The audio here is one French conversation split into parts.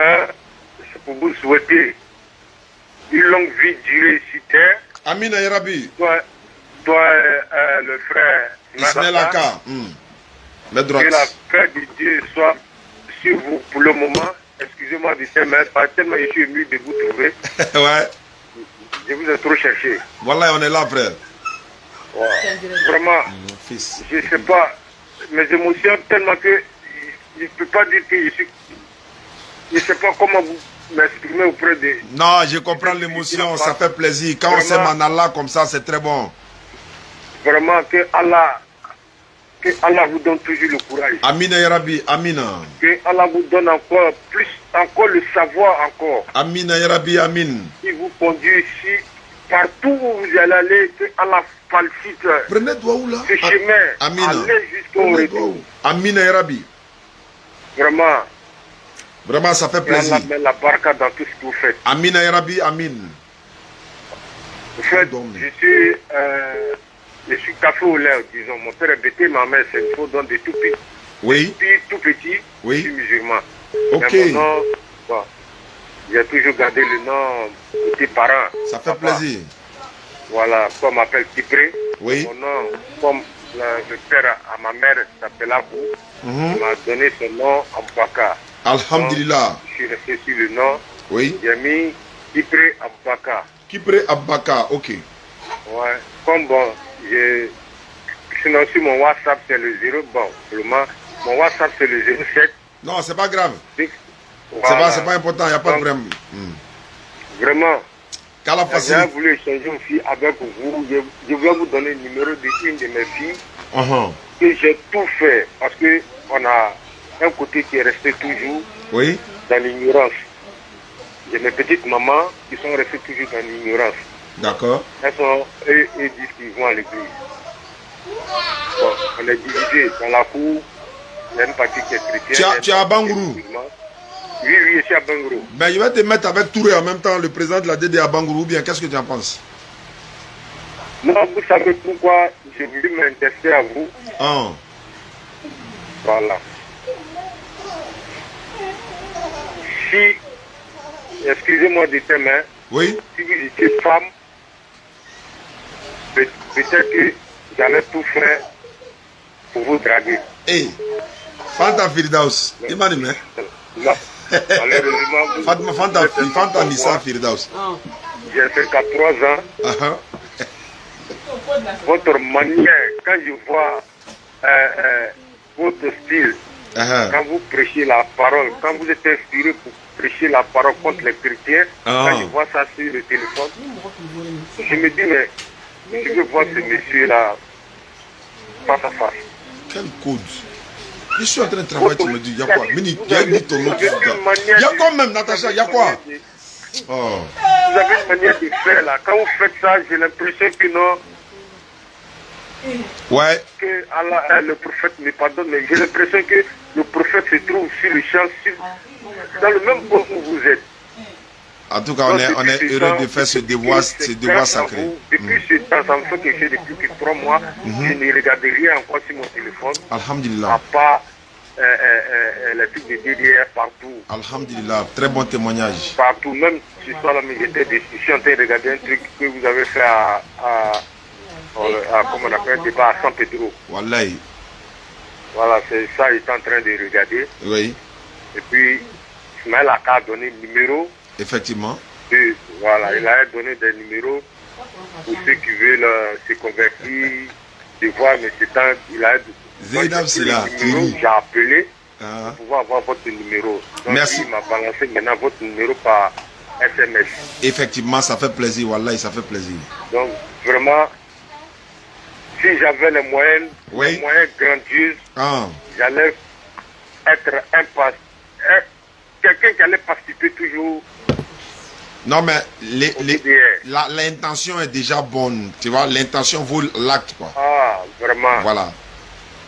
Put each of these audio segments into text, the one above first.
C'est pour vous souhaiter une longue vie durée sur terre. Amina Yarabi. Toi, le frère Ismaël Aka. Le droit. Que la paix de Dieu soit sur vous pour le moment. Excusez-moi de ce mais tellement je suis ému de vous trouver. Ouais. Je vous ai trop cherché. Voilà, on est là, frère. Ouais. Vraiment, fils. je ne sais pas, mes émotions tellement que je ne peux pas dire que je suis... Je ne sais pas comment vous m'exprimer auprès de... Non, je comprends l'émotion, ça fait plaisir. Quand vraiment, on s'aime en Allah comme ça, c'est très bon. Vraiment, que Allah vous donne toujours le courage. Amina Yarabi, Amina. Que Allah vous donne encore plus, encore le savoir encore. Amina Yarabi, Amin. Qui vous conduit ici, partout où vous allez aller, que Allah facilite ce chemin. Amina. Allez jusqu'au retour. Amina Yarabi. Vraiment. Vraiment, ça fait plaisir. Allah met la baraka dans tout ce que vous faites. Amina Yarabi, Amin. En fait, je suis café au lait, disons. Mon père est bêté, ma mère c'est une faux don de tout petit. Oui. Tout petit, oui. Je suis musulman. Ok. Mais mon nom, bon, j'ai toujours gardé le nom de tes parents. Ça fait plaisir. Voilà, comme on m'appelle Kipré. Oui. Mon nom, comme le père à ma mère s'appelle Abou, il m'a donné son nom Aboubakar. Alhamdulillah. Je suis resté sur le nom. Oui. J'ai mis Kipré Aboubakar. Kipré Aboubakar, ok. Ouais, comme bon, sinon sur mon WhatsApp c'est le 0, bon, mon WhatsApp c'est le 07. Non, c'est pas grave. Voilà. C'est pas important, il n'y a pas de problème. Vraiment, j'ai voulu échanger aussi avec vous. Je voulais vous donner le numéro d'une de mes filles. Que j'ai tout fait parce qu'on a un côté qui est resté toujours dans l'ignorance. J'ai mes petites mamans qui sont restées toujours dans l'ignorance. D'accord. Elles disent qu'ils vont à l'église. Bon, on est divisé dans la cour. Il y a une partie qui est chrétienne. Tu es à Bangourou? Oui, je suis à Bangourou. Ben, je vais te mettre avec Touré en même temps, le président de la DD à Bangourou. Bien, qu'est-ce que tu en penses? Non, vous savez pourquoi j'ai voulu m'intéresser à vous. Voilà. Si, excusez-moi du thème, oui. Si vous étiez femme, peut-être que j'allais tout faire pour vous draguer. Hey, Fanta Firdaus, Imanime. Malheureusement, Fanta Nissa Firdaus. J'ai fait qu'à 3 ans. Votre manière, quand je vois votre style, quand vous prêchez la parole, quand vous êtes inspiré pour prêcher la parole contre les chrétiens, quand je vois ça sur le téléphone, je me dis, mais je veux voir ce monsieur-là face à face. Quel code? Je suis en train de travailler, tu me dis, il y a quoi? Mini, il y a dit ton nom. Il y a quoi même, Natacha? Il y a quoi? Vous avez une manière de faire là. Quand vous faites ça, j'ai l'impression que non. Ouais. Que Allah, le prophète me pardonne, mais j'ai l'impression que le prophète se trouve sur le champ, dans le même point où vous êtes. En tout cas, on est heureux de faire ce devoir sacré. Depuis ce temps, ça me fait quelque chose depuis 3 mois. Je ne regarde rien encore sur mon téléphone. Alhamdulillah. À part les trucs de DDR partout. Alhamdulillah, très bon témoignage. Partout, même ce soir-là, je suis en train de regarder un truc que vous avez fait comment on appelle, un débat à San Pedro. Wallahi. Voilà, c'est ça, il est en train de regarder. Oui. Et puis, Ismaël Aka a donné le numéro. Effectivement. Et, voilà, il a donné des numéros pour ceux qui veulent se convertir, de voir, mais c'est temps, il a Zainab, c'est là. J'ai appelé pour pouvoir avoir votre numéro. Donc, merci. Il m'a balancé maintenant votre numéro par SMS. Effectivement, ça fait plaisir, wallahi, ça fait plaisir. Donc, vraiment, si j'avais les moyens grandioses, j'allais être quelqu'un qui allait participer toujours. Non, mais l'intention est déjà bonne, tu vois, l'intention vaut l'acte, quoi. Ah, vraiment. Voilà.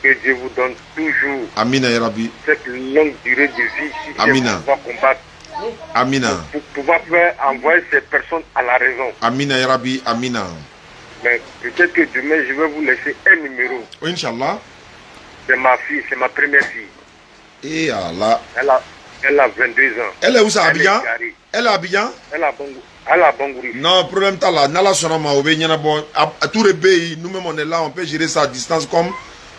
Que Dieu vous donne toujours Amina ya Rabbi. Cette longue durée de vie ici pour pouvoir combattre. Amina. Pour pouvoir envoyer ces personnes à la raison. Amina ya Rabbi, Amina. Mais peut-être que demain, je vais vous laisser un numéro. Inch'Allah. C'est ma fille, c'est ma première fille. Et Allah. Elle a 22 ans. Elle est où ça, Abidjan? Elle est à Abidjan? Elle a Bangouri. Non, problème t'as là. Nala Sonama, à tout le pays, nous-mêmes on est là, on peut gérer ça à distance comme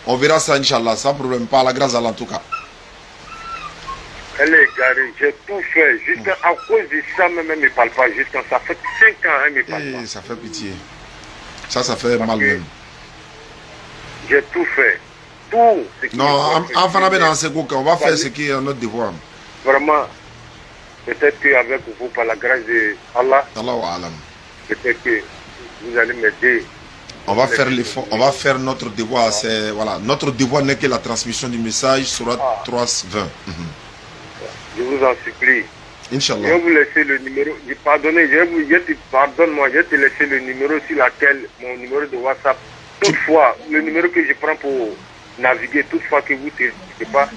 on verra ça, Inch'Allah. Sans problème, pas la grâce à Allah en tout cas. Elle est garée, j'ai tout fait. Jusqu'à cause de ça, même elle ne me parle pas. Jusqu'à ça fait 5 ans, elle ne me parle pas. Ça fait pitié. Ça fait mal même. J'ai tout fait. Tout. Non, enfin, on va faire ce qui est notre devoir. Vraiment, peut-être qu'avec vous, par la grâce de Allah, peut-être que vous allez m'aider. On va faire l'effort, on va faire notre devoir. Voilà, notre devoir n'est que la transmission du message sur 320. Je vous en supplie. Inch'Allah. Je vais vous laisser le numéro. Pardonne-moi, je vais te laisser le numéro sur lequel, mon numéro de WhatsApp. Toutefois, le numéro que je prends pour naviguer, toutefois que vous ne sais pas,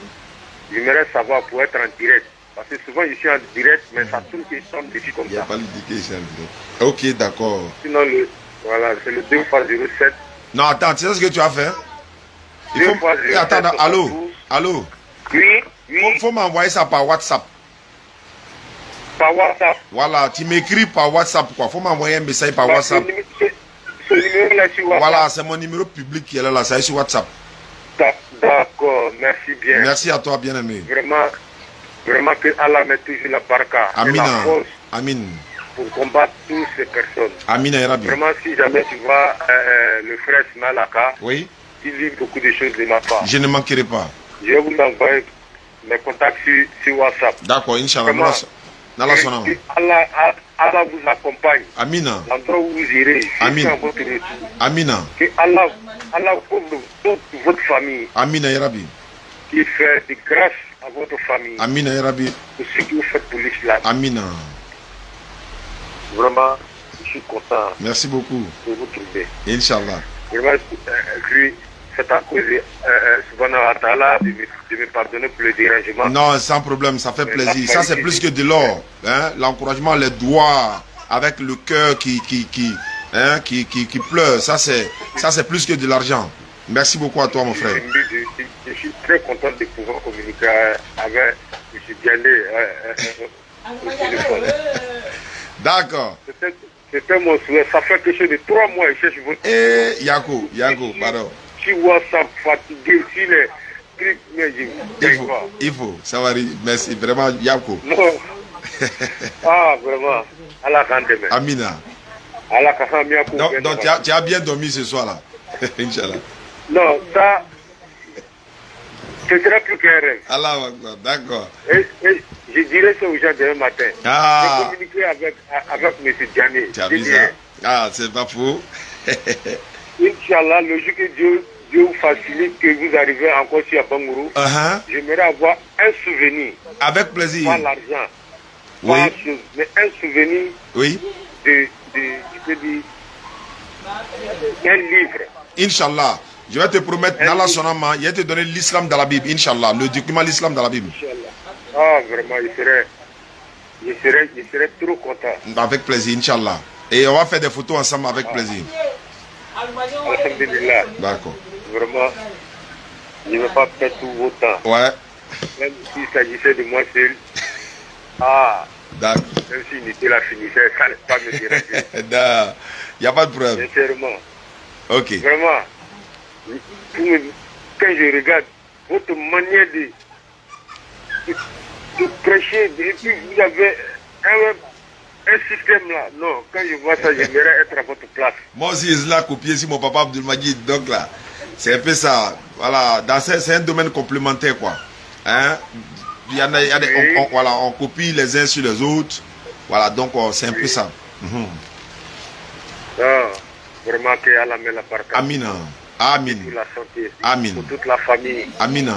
j'aimerais savoir pour être en direct. Parce que souvent je suis en direct, mais ça tourne que je dessus comme ça. Il n'y a pas l'indiqué en direct. Ok, d'accord. Sinon, voilà, c'est le 2x07. Non, attends, tu sais ce que tu as fait? Attends, allô? Oui. Faut m'envoyer ça par WhatsApp. Par WhatsApp? Voilà, tu m'écris par WhatsApp quoi. Faut m'envoyer un message par WhatsApp. Ce numéro-là sur WhatsApp. Voilà, c'est mon numéro public qui est là, ça est sur WhatsApp. D'accord, merci bien. Merci à toi, bien-aimé. Vraiment que Allah mette toujours la baraka et la force pour combattre toutes ces personnes. Amina et Rabbi. Vraiment, si jamais tu vois le frère Smalaka, oui, il lit beaucoup de choses de ma part. Je ne manquerai pas. Je vais vous envoyer mes contacts sur WhatsApp. D'accord, Inch'Allah. Allah vous accompagne. Amina. L'endroit où vous irez. Amina. Amina. Que Allah couvre toute votre famille. Amina et Rabbi. Qui fait de grâce à votre famille. Amina et Rabbi. Pour ce que vous faites pour l'islam. Amina. Vraiment, je suis content. Merci beaucoup. De vous trouver. Inch'Allah. Vraiment, c'est à cause de me pardonner pour le dérangement. Non, sans problème, ça fait plaisir. Ça, c'est plus que de l'or. Hein? L'encouragement, les doigts, avec le cœur qui pleure. Ça, c'est plus que de l'argent. Merci beaucoup à toi, mon frère. Je suis très content de pouvoir communiquer avec M. Diané. D'accord. C'était mon souhait. Ça fait quelque chose de 3 mois. Je cherche votre... Yako, pardon. Sur WhatsApp, fatigué, sur les trucs, mais il faut, ça va, merci, vraiment, Yako. Non. Vraiment, Allah Kandeme. Amina. Allah Kandeme. Donc tu as bien dormi ce soir-là, Inch'Allah. Non, ça, ce serait plus qu'un rêve. Allah, d'accord. Et je dirais ça aux gens demain matin. J'ai communiqué avec M. Diané. Tu as vu ça? C'est pas faux. Inch'Allah, le jour que Dieu vous facilite, que vous arrivez encore sur Bangourou, j'aimerais avoir un souvenir. Avec plaisir. Pas l'argent. Oui. Pas chose, mais un souvenir. Oui. Je peux dire, un livre. Inch'Allah. Je vais te promettre, dans la sonama, je vais te donner l'islam dans la Bible, Inch'Allah. Le document l'islam dans la Bible. Inch'Allah. Vraiment, je serais trop content. Avec plaisir, Inch'Allah. Et on va faire des photos ensemble avec plaisir. Alhamdulillah. D'accord. Vraiment, je ne vais pas perdre tout votre temps. Ouais. Même s'il s'agissait de moi seul. D'accord. Même s'il était la finissait, ça ne pas me déranger. Il n'y a pas de problème. Sincèrement. Ok. Vraiment, quand je regarde votre manière de prêcher, et puis vous avez un système là. Non, quand je vois ça, j'aimerais être à votre place. Moi aussi, je l'ai copié sur mon papa Abdelmajid. Donc là, c'est un peu ça. Voilà, c'est un domaine complémentaire, quoi. Hein? On copie les uns sur les autres. Voilà, donc c'est un peu ça. Vraiment que Allah met la barque. Amina. Amin. Pour la santé. Amin. Pour toute la famille. Amina.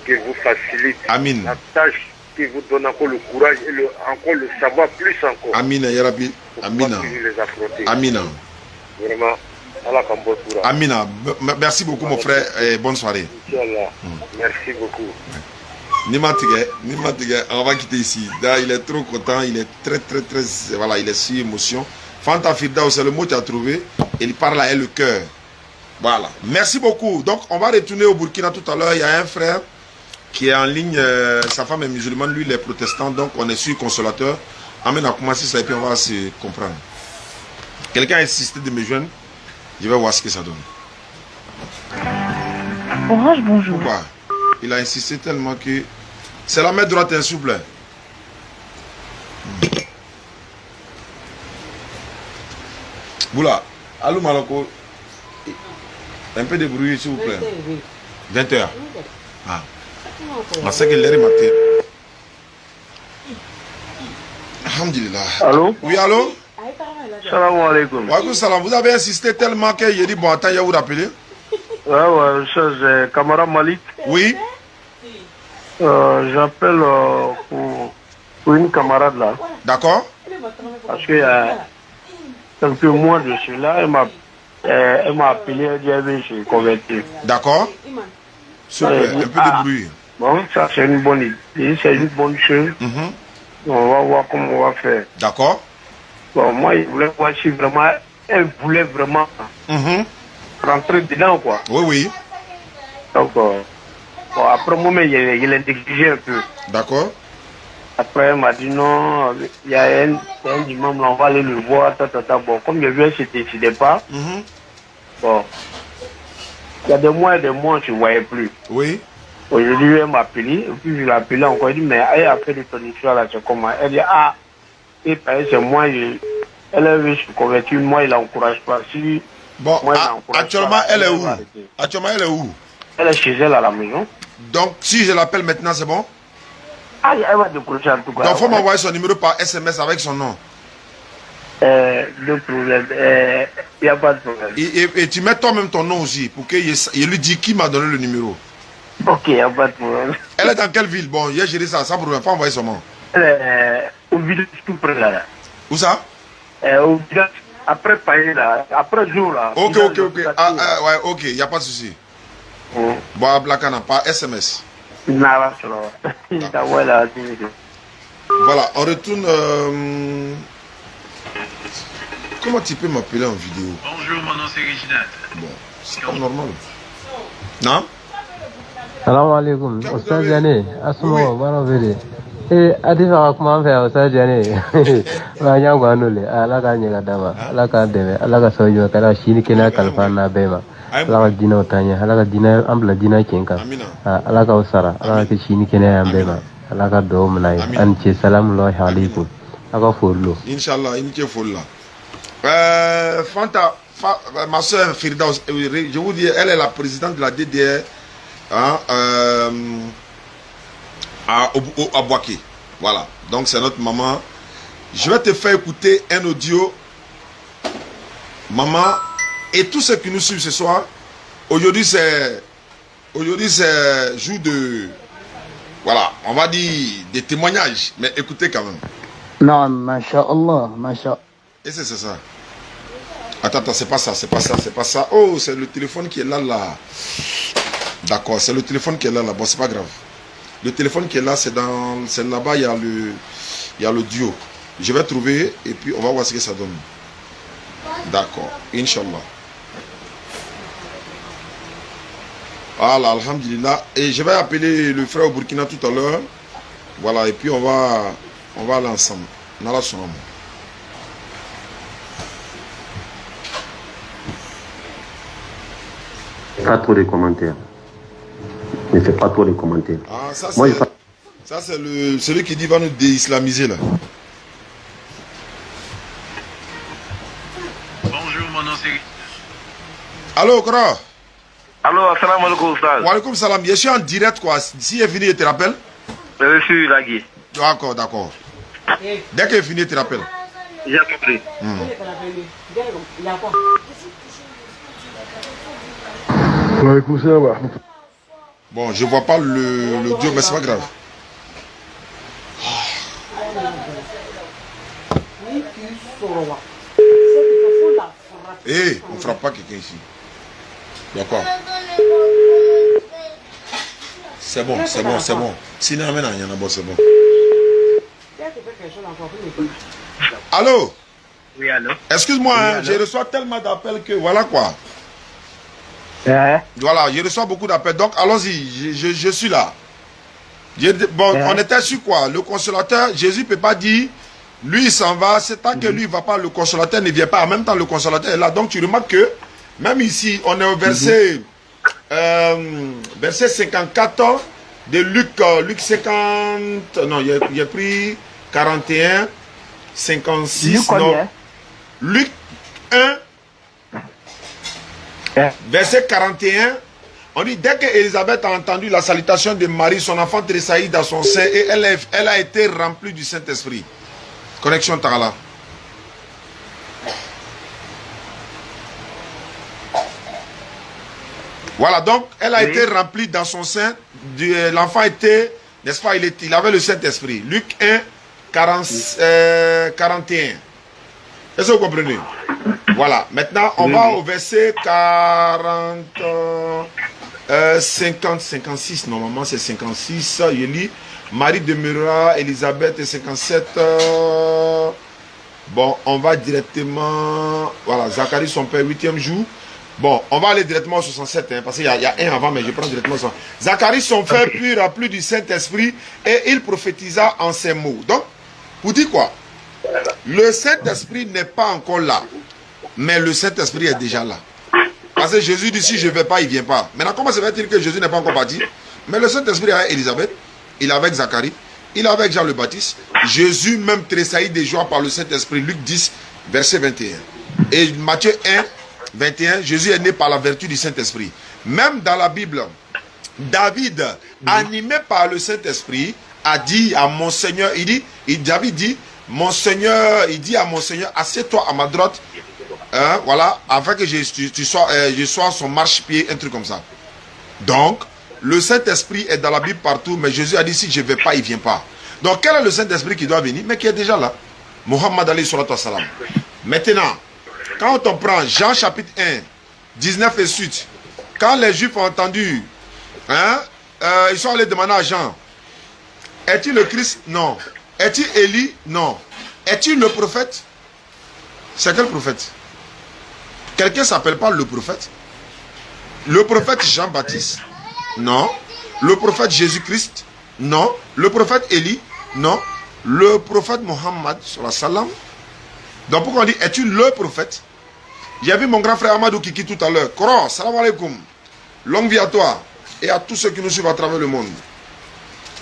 Que vous facilite. Amin. La tâche qui vous donne encore le courage et encore le savoir plus encore. Amina, ya Rabbi. Amina. Les affronter. Amina. Vraiment, Allah Kambotoura. Amina. Merci beaucoup, mon frère, et bonne soirée. Inch'Allah. Merci beaucoup. Nimatige, on va quitter ici. Là, il est trop content, il est très, voilà, il est si émotion. Fanta Firdaus, c'est le mot que tu as trouvé. Il parle avec le cœur. Voilà. Merci beaucoup. Donc, on va retourner au Burkina tout à l'heure. Il y a un frère qui est en ligne. Sa femme est musulmane, lui, il est protestant. Donc, on est sur consolateur. Amène à commencer ça et puis on va se comprendre. Quelqu'un a insisté de me joindre. Je vais voir ce que ça donne. Orange, bonjour. Pourquoi? Il a insisté tellement que... C'est la main droite, s'il vous plaît. Boula, allô Maloko. Un peu de bruit, s'il vous plaît. 20h. Ah. On sait que l'heure est matin. Alhamdulillah. Allô? Oui, allô? Salam alaikum. Wa alaikum salam. Vous avez insisté tellement que j'ai dit, bon, attends, il va vous rappeler. Ouais, c'est Kamara Malik. Oui. J'appelle pour une camarade là. D'accord. Parce qu'il y a quelques mois de cela, elle m'a appelé, elle dit que je suis converti. D'accord. Super, un peu de bruit. Bon, ça c'est une bonne idée, c'est une bonne chose. On va voir comment on va faire. D'accord. Bon, moi, je voulais voir si vraiment, elle voulait vraiment rentrer dedans, quoi. Oui, oui. Donc, bon, après moi, je l'ai négligé un peu. D'accord. Après, elle m'a dit non, il y a un imam, on va aller le voir, Bon, comme je viens, je ne décidais pas. Bon, il y a des mois et des mois, je ne voyais plus. Oui. Aujourd'hui, elle m'a appelé, et puis je l'ai appelé encore, elle dit, mais elle a fait de ton histoire là, c'est comment? Elle dit, ah, et c'est moi, elle a vu se convertir, moi, il n'encourage pas. Si, bon, moi, actuellement, pas, elle est où? Actuellement, elle est où? Elle est chez elle à la maison. Donc, si je l'appelle maintenant, c'est bon? Ah, elle va décrocher en tout cas. Donc, il faut m'envoyer son numéro par SMS avec son nom. Le problème, il n'y a pas de problème. Et tu mets toi-même ton nom aussi, pour qu'il lui dise qui m'a donné le numéro. Ok, il n'y a pas de problème. Elle est dans quelle ville? Bon, j'ai géré ça, sans problème, il faut envoyer son nom. Elle est au village tout près là. Où ça? Au village, après Paris là, après jour là. Ok. Ouais, ok, il n'y a pas de souci. Bon, à Blakana, par SMS. Voilà, on retourne. Comment tu peux m'appeler en vidéo? Bonjour, mon nom c'est Reginald. Bon, c'est pas normal. Non? Salam alaikum. Ustaz Diané, Asmo, Barovede. Adifa kuma an fɛ Ustaz Diané. Ba nya gwanole, ala ka ɲɛ ka d'a ma, ala ka dɛmɛ, ala ka sababu ɲuman kɛra sini kɛnɛya kalifa n'a bɛɛ ma. Ala ka diinɛw taa ɲɛ, ala ka diinɛ an bila diinɛ cɛn kan. Ala k'aw sara, ala ka kɛ sini kɛnɛya an bɛɛ ma. Ala ka dugawu minɛ ye. Ani ce, salamullahi alaikum. A ka foli lo. Inch'Allah, il me faut là. Fanta, ma soeur Firdaus, je vous dis, elle est la présidente de la DDR à Boaké. Voilà, donc c'est notre maman. Je vais te faire écouter un audio. Maman, et tous ceux qui nous suivent ce soir, aujourd'hui c'est jour de, voilà, on va dire des témoignages, mais écoutez quand même. Non, masha'Allah, masha'Allah. Et c'est ça. Attends, c'est pas ça. Oh, c'est le téléphone qui est là. D'accord, c'est le téléphone qui est là. Bon, c'est pas grave. Le téléphone qui est là, c'est là-bas, il y a le duo. Je vais trouver et puis on va voir ce que ça donne. D'accord, Inch'Allah. Voilà, alhamdulillah. Et je vais appeler le frère au Burkina tout à l'heure. Voilà, et puis on va aller ensemble. Nala Sonam. Pas trop de commentaires. Ne fais pas trop de commentaires. Ah, ça c'est celui qui dit va nous déislamiser là. Bonjour, mon nom c'est... Allô, Kora? Allô, assalamu alaikum, Ustaz. Wa alaikum salam. Je suis en direct quoi. Si est fini, je te rappelle? Je suis Lagui. D'accord. Dès qu'il est fini, je te rappelle. J'ai compris. Bon, je vois pas le duo, mais c'est pas grave. On frappe pas quelqu'un ici. D'accord. C'est bon. Sinon, il y en a bon, c'est bon. Allô? Oui, allô? Excuse-moi, je reçois tellement d'appels que voilà quoi. Voilà, je reçois beaucoup d'appels. Donc, allons-y, je suis là. Bon, on était sur quoi? Le consolateur, Jésus ne peut pas dire, lui il s'en va, c'est tant que lui il ne va pas, le consolateur ne vient pas. En même temps, le consolateur est là. Donc tu remarques que, même ici, on est au verset, verset 54 de Luc, Luc 50, non, il a pris 41, 56, Luc, non. Luc 1, verset 41. On dit, dès qu'Élisabeth a entendu la salutation de Marie, son enfant tressaillit dans son sein et elle a été remplie du Saint-Esprit. Connexion Tarala. Voilà, donc elle a été remplie dans son sein. L'enfant était, n'est-ce pas, il avait le Saint-Esprit. Luc 1, 41. Est-ce que vous comprenez? Voilà, maintenant on va au verset 40... 50, 56, normalement c'est 56, je lis, Marie demeura, Élisabeth et 57, bon, on va directement, voilà, Zacharie son père, 8e jour, bon, on va aller directement au 67, hein, parce qu'il y a un avant, mais je prends directement ça. Zacharie son frère puis rempli du Saint-Esprit et il prophétisa en ces mots. Donc, vous dites quoi? Le Saint-Esprit n'est pas encore là, mais le Saint-Esprit est déjà là. Parce que Jésus dit, si je ne vais pas, il ne vient pas. Maintenant, comment se fait-il que Jésus n'est pas encore parti? Mais le Saint-Esprit est avec Élisabeth, il est avec Zacharie, il est avec Jean le Baptiste. Jésus même tressaillit de joie par le Saint-Esprit. Luc 10, verset 21. Et Matthieu 1, 21, Jésus est né par la vertu du Saint-Esprit. Même dans la Bible, David, animé par le Saint-Esprit, a dit à mon Seigneur, David dit, mon Seigneur, il dit à mon Seigneur, assieds-toi à ma droite. Voilà, afin que je sois son marchepied, un truc comme ça. Donc, le Saint-Esprit est dans la Bible partout, mais Jésus a dit, si je ne vais pas, il ne vient pas. Donc, quel est le Saint-Esprit qui doit venir, mais qui est déjà là? Muhammad Ali sallallahu alayhi wa sallam. Maintenant, quand on prend Jean chapitre 1, 19 et suite, quand les Juifs ont entendu, ils sont allés demander à Jean, es-tu le Christ? Non. Es-tu Élie? Non. Es-tu le prophète? C'est quel prophète? Quelqu'un ne s'appelle pas le prophète? Le prophète Jean-Baptiste? Non. Le prophète Jésus-Christ? Non. Le prophète Élie? Non. Le prophète Mohammed sallam. Donc pourquoi on dit, es-tu le prophète? J'ai vu mon grand frère Amadou Kiki tout à l'heure. Koro, salam alaikum. Longue vie à toi et à tous ceux qui nous suivent à travers le monde.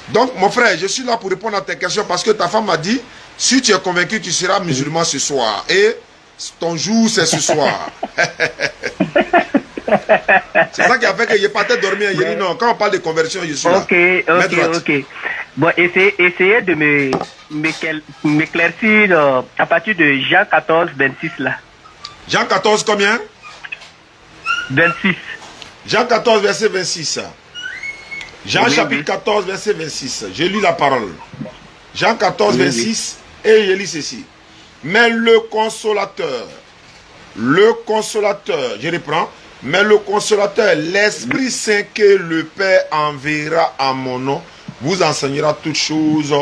Donc mon frère, je suis là pour répondre à tes questions parce que ta femme m'a dit, si tu es convaincu, tu seras musulman ce soir. Et ton jour, c'est ce soir. C'est ça qui a fait que je n'ai pas tête dormir. Je dis non, quand on parle de conversion, je suis là. Ok. Bon, essayez de m'éclaircir à partir de Jean 14, 26 là. Jean 14 combien? 26. Jean 14, verset 26. Jean chapitre 14, verset 26. Je lis la parole. Jean 14, 26. Et je lis ceci. Mais le consolateur, je reprends, mais le consolateur, l'Esprit Saint que le Père enverra en mon nom, vous enseignera toutes choses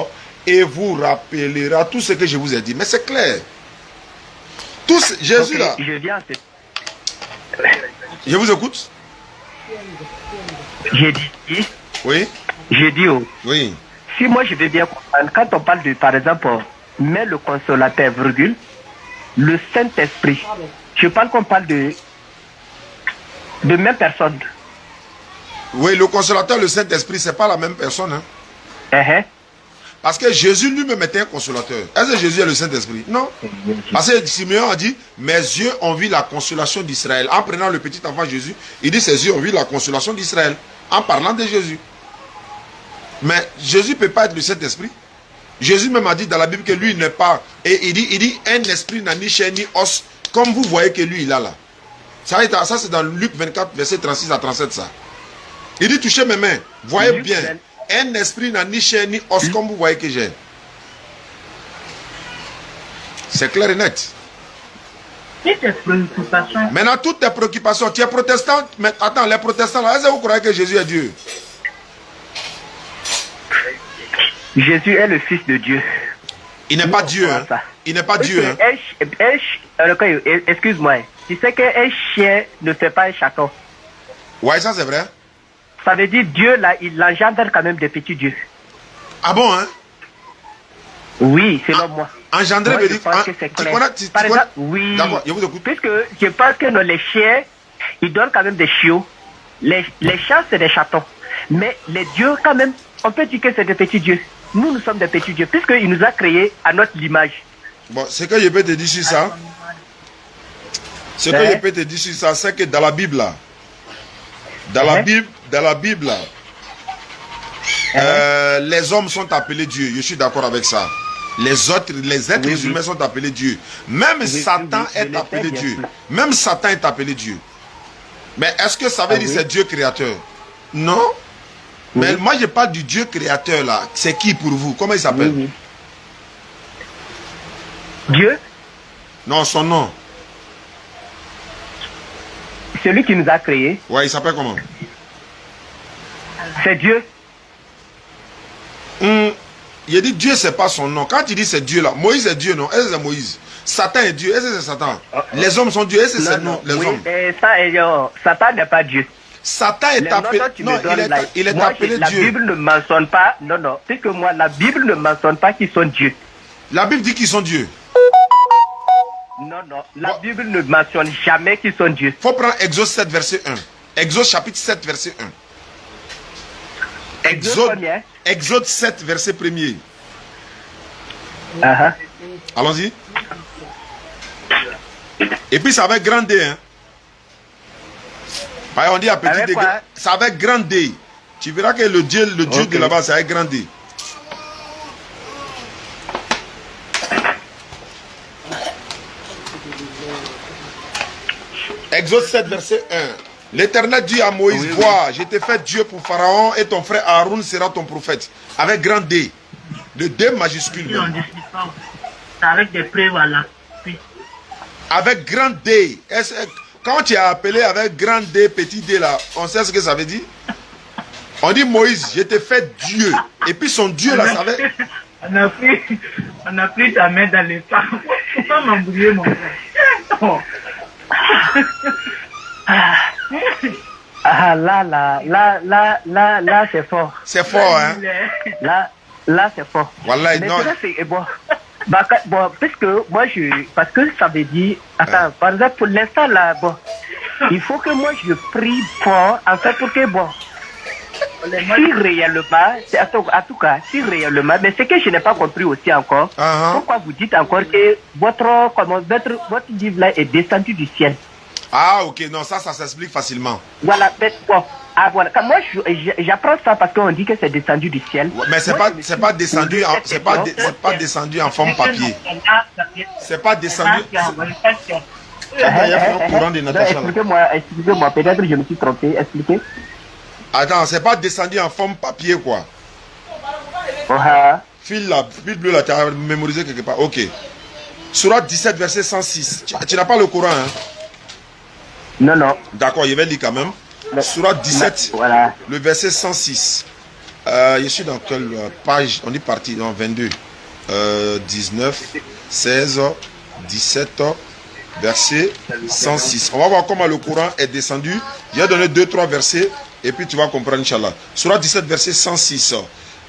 et vous rappellera tout ce que je vous ai dit. Mais c'est clair. Jésus là. Je vous écoute. J'ai dit. Oui. J'ai dit. Oui. Si moi je vais bien comprendre, quand on parle de, par exemple, mais le consolateur, virgule, le Saint-Esprit, je parle qu'on parle de même personne. Oui, le consolateur, le Saint-Esprit, c'est pas la même personne. Hein? Parce que Jésus lui-même était un consolateur. Est-ce que Jésus est le Saint-Esprit? Non. Parce que Simeon a dit, mes yeux ont vu la consolation d'Israël. En prenant le petit enfant Jésus, il dit, ses yeux ont vu la consolation d'Israël. En parlant de Jésus. Mais Jésus ne peut pas être le Saint-Esprit. Jésus même a dit dans la Bible que lui n'est pas. Et il dit, un esprit n'a ni chair ni os, comme vous voyez que lui il a là. Ça c'est dans Luc 24, verset 36 à 37 ça. Il dit, touchez mes mains, voyez bien. Un esprit n'a ni chair ni os, comme vous voyez que j'ai. C'est clair et net. Maintenant, toutes tes préoccupations, tu es protestant, mais attends, les protestants là, est-ce que vous croyez que Jésus est Dieu? Jésus est le Fils de Dieu. Il n'est pas Dieu. Hein? Il n'est pas Dieu. Hein? Excuse-moi. Tu sais qu'un chien ne fait pas un chaton. Ouais, ça c'est vrai. Ça veut dire Dieu, là, il engendre quand même des petits dieux. Ah bon, hein? Oui, selon moi. Engendrer Moi, veut je dire... pense que c'est clair. Par exemple, oui. D'accord, je vous écoute. Puisque je pense que dans les chiens, ils donnent quand même des chiots. Les chats, c'est des chatons. Mais les dieux, quand même, on peut dire que c'est des petits dieux. Nous sommes des petits dieux, puisqu'il nous a créés à notre image. Bon, ce que je peux te dire sur ça, c'est que dans la Bible, là, les hommes sont appelés Dieu. Je suis d'accord avec ça. Les êtres humains sont appelés Dieu. Même Satan est appelé Dieu. Même Satan est appelé Dieu. Mais est-ce que ça veut dire c'est Dieu créateur? Non. Mais moi je parle du Dieu créateur là. C'est qui pour vous? Comment il s'appelle? Dieu? Non, son nom. Celui qui nous a créés. Ouais, il s'appelle comment? C'est Dieu. Il dit Dieu, c'est pas son nom. Quand tu dis c'est Dieu là, Moïse est Dieu, non? Est-ce que c'est Moïse? Satan est Dieu, est-ce que c'est Satan? Les hommes sont Dieu, est-ce que c'est non, les hommes? Satan n'est pas Dieu. Satan est appelé. Non, il est appelé la Dieu. La Bible ne mentionne pas. Non. C'est que moi, la Bible ne mentionne pas qu'ils sont Dieu. La Bible dit qu'ils sont Dieu. Non. La Bible ne mentionne jamais qu'ils sont Dieu. Faut prendre Exode 7, verset 1. Exode chapitre 7, verset 1. Exode 7, verset 1er. Allons-y. Et puis ça va être grand D, hein. On dit à petit D. Ça va être grand D. Tu verras que le Dieu de là-bas, ça va être grand D. Exode 7, verset 1. L'Éternel dit à Moïse, vois, je t'ai fait Dieu pour Pharaon et ton frère Aaron sera ton prophète. Avec grand D. Le D majuscule. Avec des preuves à l'appui. Avec grand D. Quand tu as appelé avec grand D, petit D là, on sait ce que ça veut dire? On dit Moïse, je t'ai fait Dieu. Et puis son Dieu là, ça veut... On a pris ta main dans les pas. Faut pas m'embrouiller mon frère. Là, c'est fort. C'est fort, hein? Là, c'est fort. Voilà, mais non. C'est bon. Bon, puisque moi, parce que ça veut dire, attends, par exemple, pour l'instant, là, bon, il faut que moi, je prie fort, en fait, pour que, bon, si réellement, en tout cas, si réellement, mais ce que je n'ai pas compris aussi encore, pourquoi vous dites encore que votre livre là est descendu du ciel? Ah, ok, non, ça s'explique facilement. Voilà, bon, voilà. Quand moi, j'apprends ça parce qu'on dit que c'est descendu du ciel. Ouais, mais c'est pas descendu en forme papier. C'est pas descendu. Expliquez-moi, peut-être je me suis trompé, expliquez. Attends, c'est pas descendu en forme papier, quoi. Fil bleu là, tu as mémorisé quelque part. Ok. Sourate 17, verset 106. Tu n'as pas le Coran, hein? Non. D'accord, je vais lire quand même. Sourate 17, voilà. Le verset 106. Je suis dans quelle page? On est parti dans 22. 19, 16, 17, verset 106. On va voir comment le Coran est descendu. Je vais donner 2-3 versets et puis tu vas comprendre, Inch'Allah. Sourate 17, verset 106.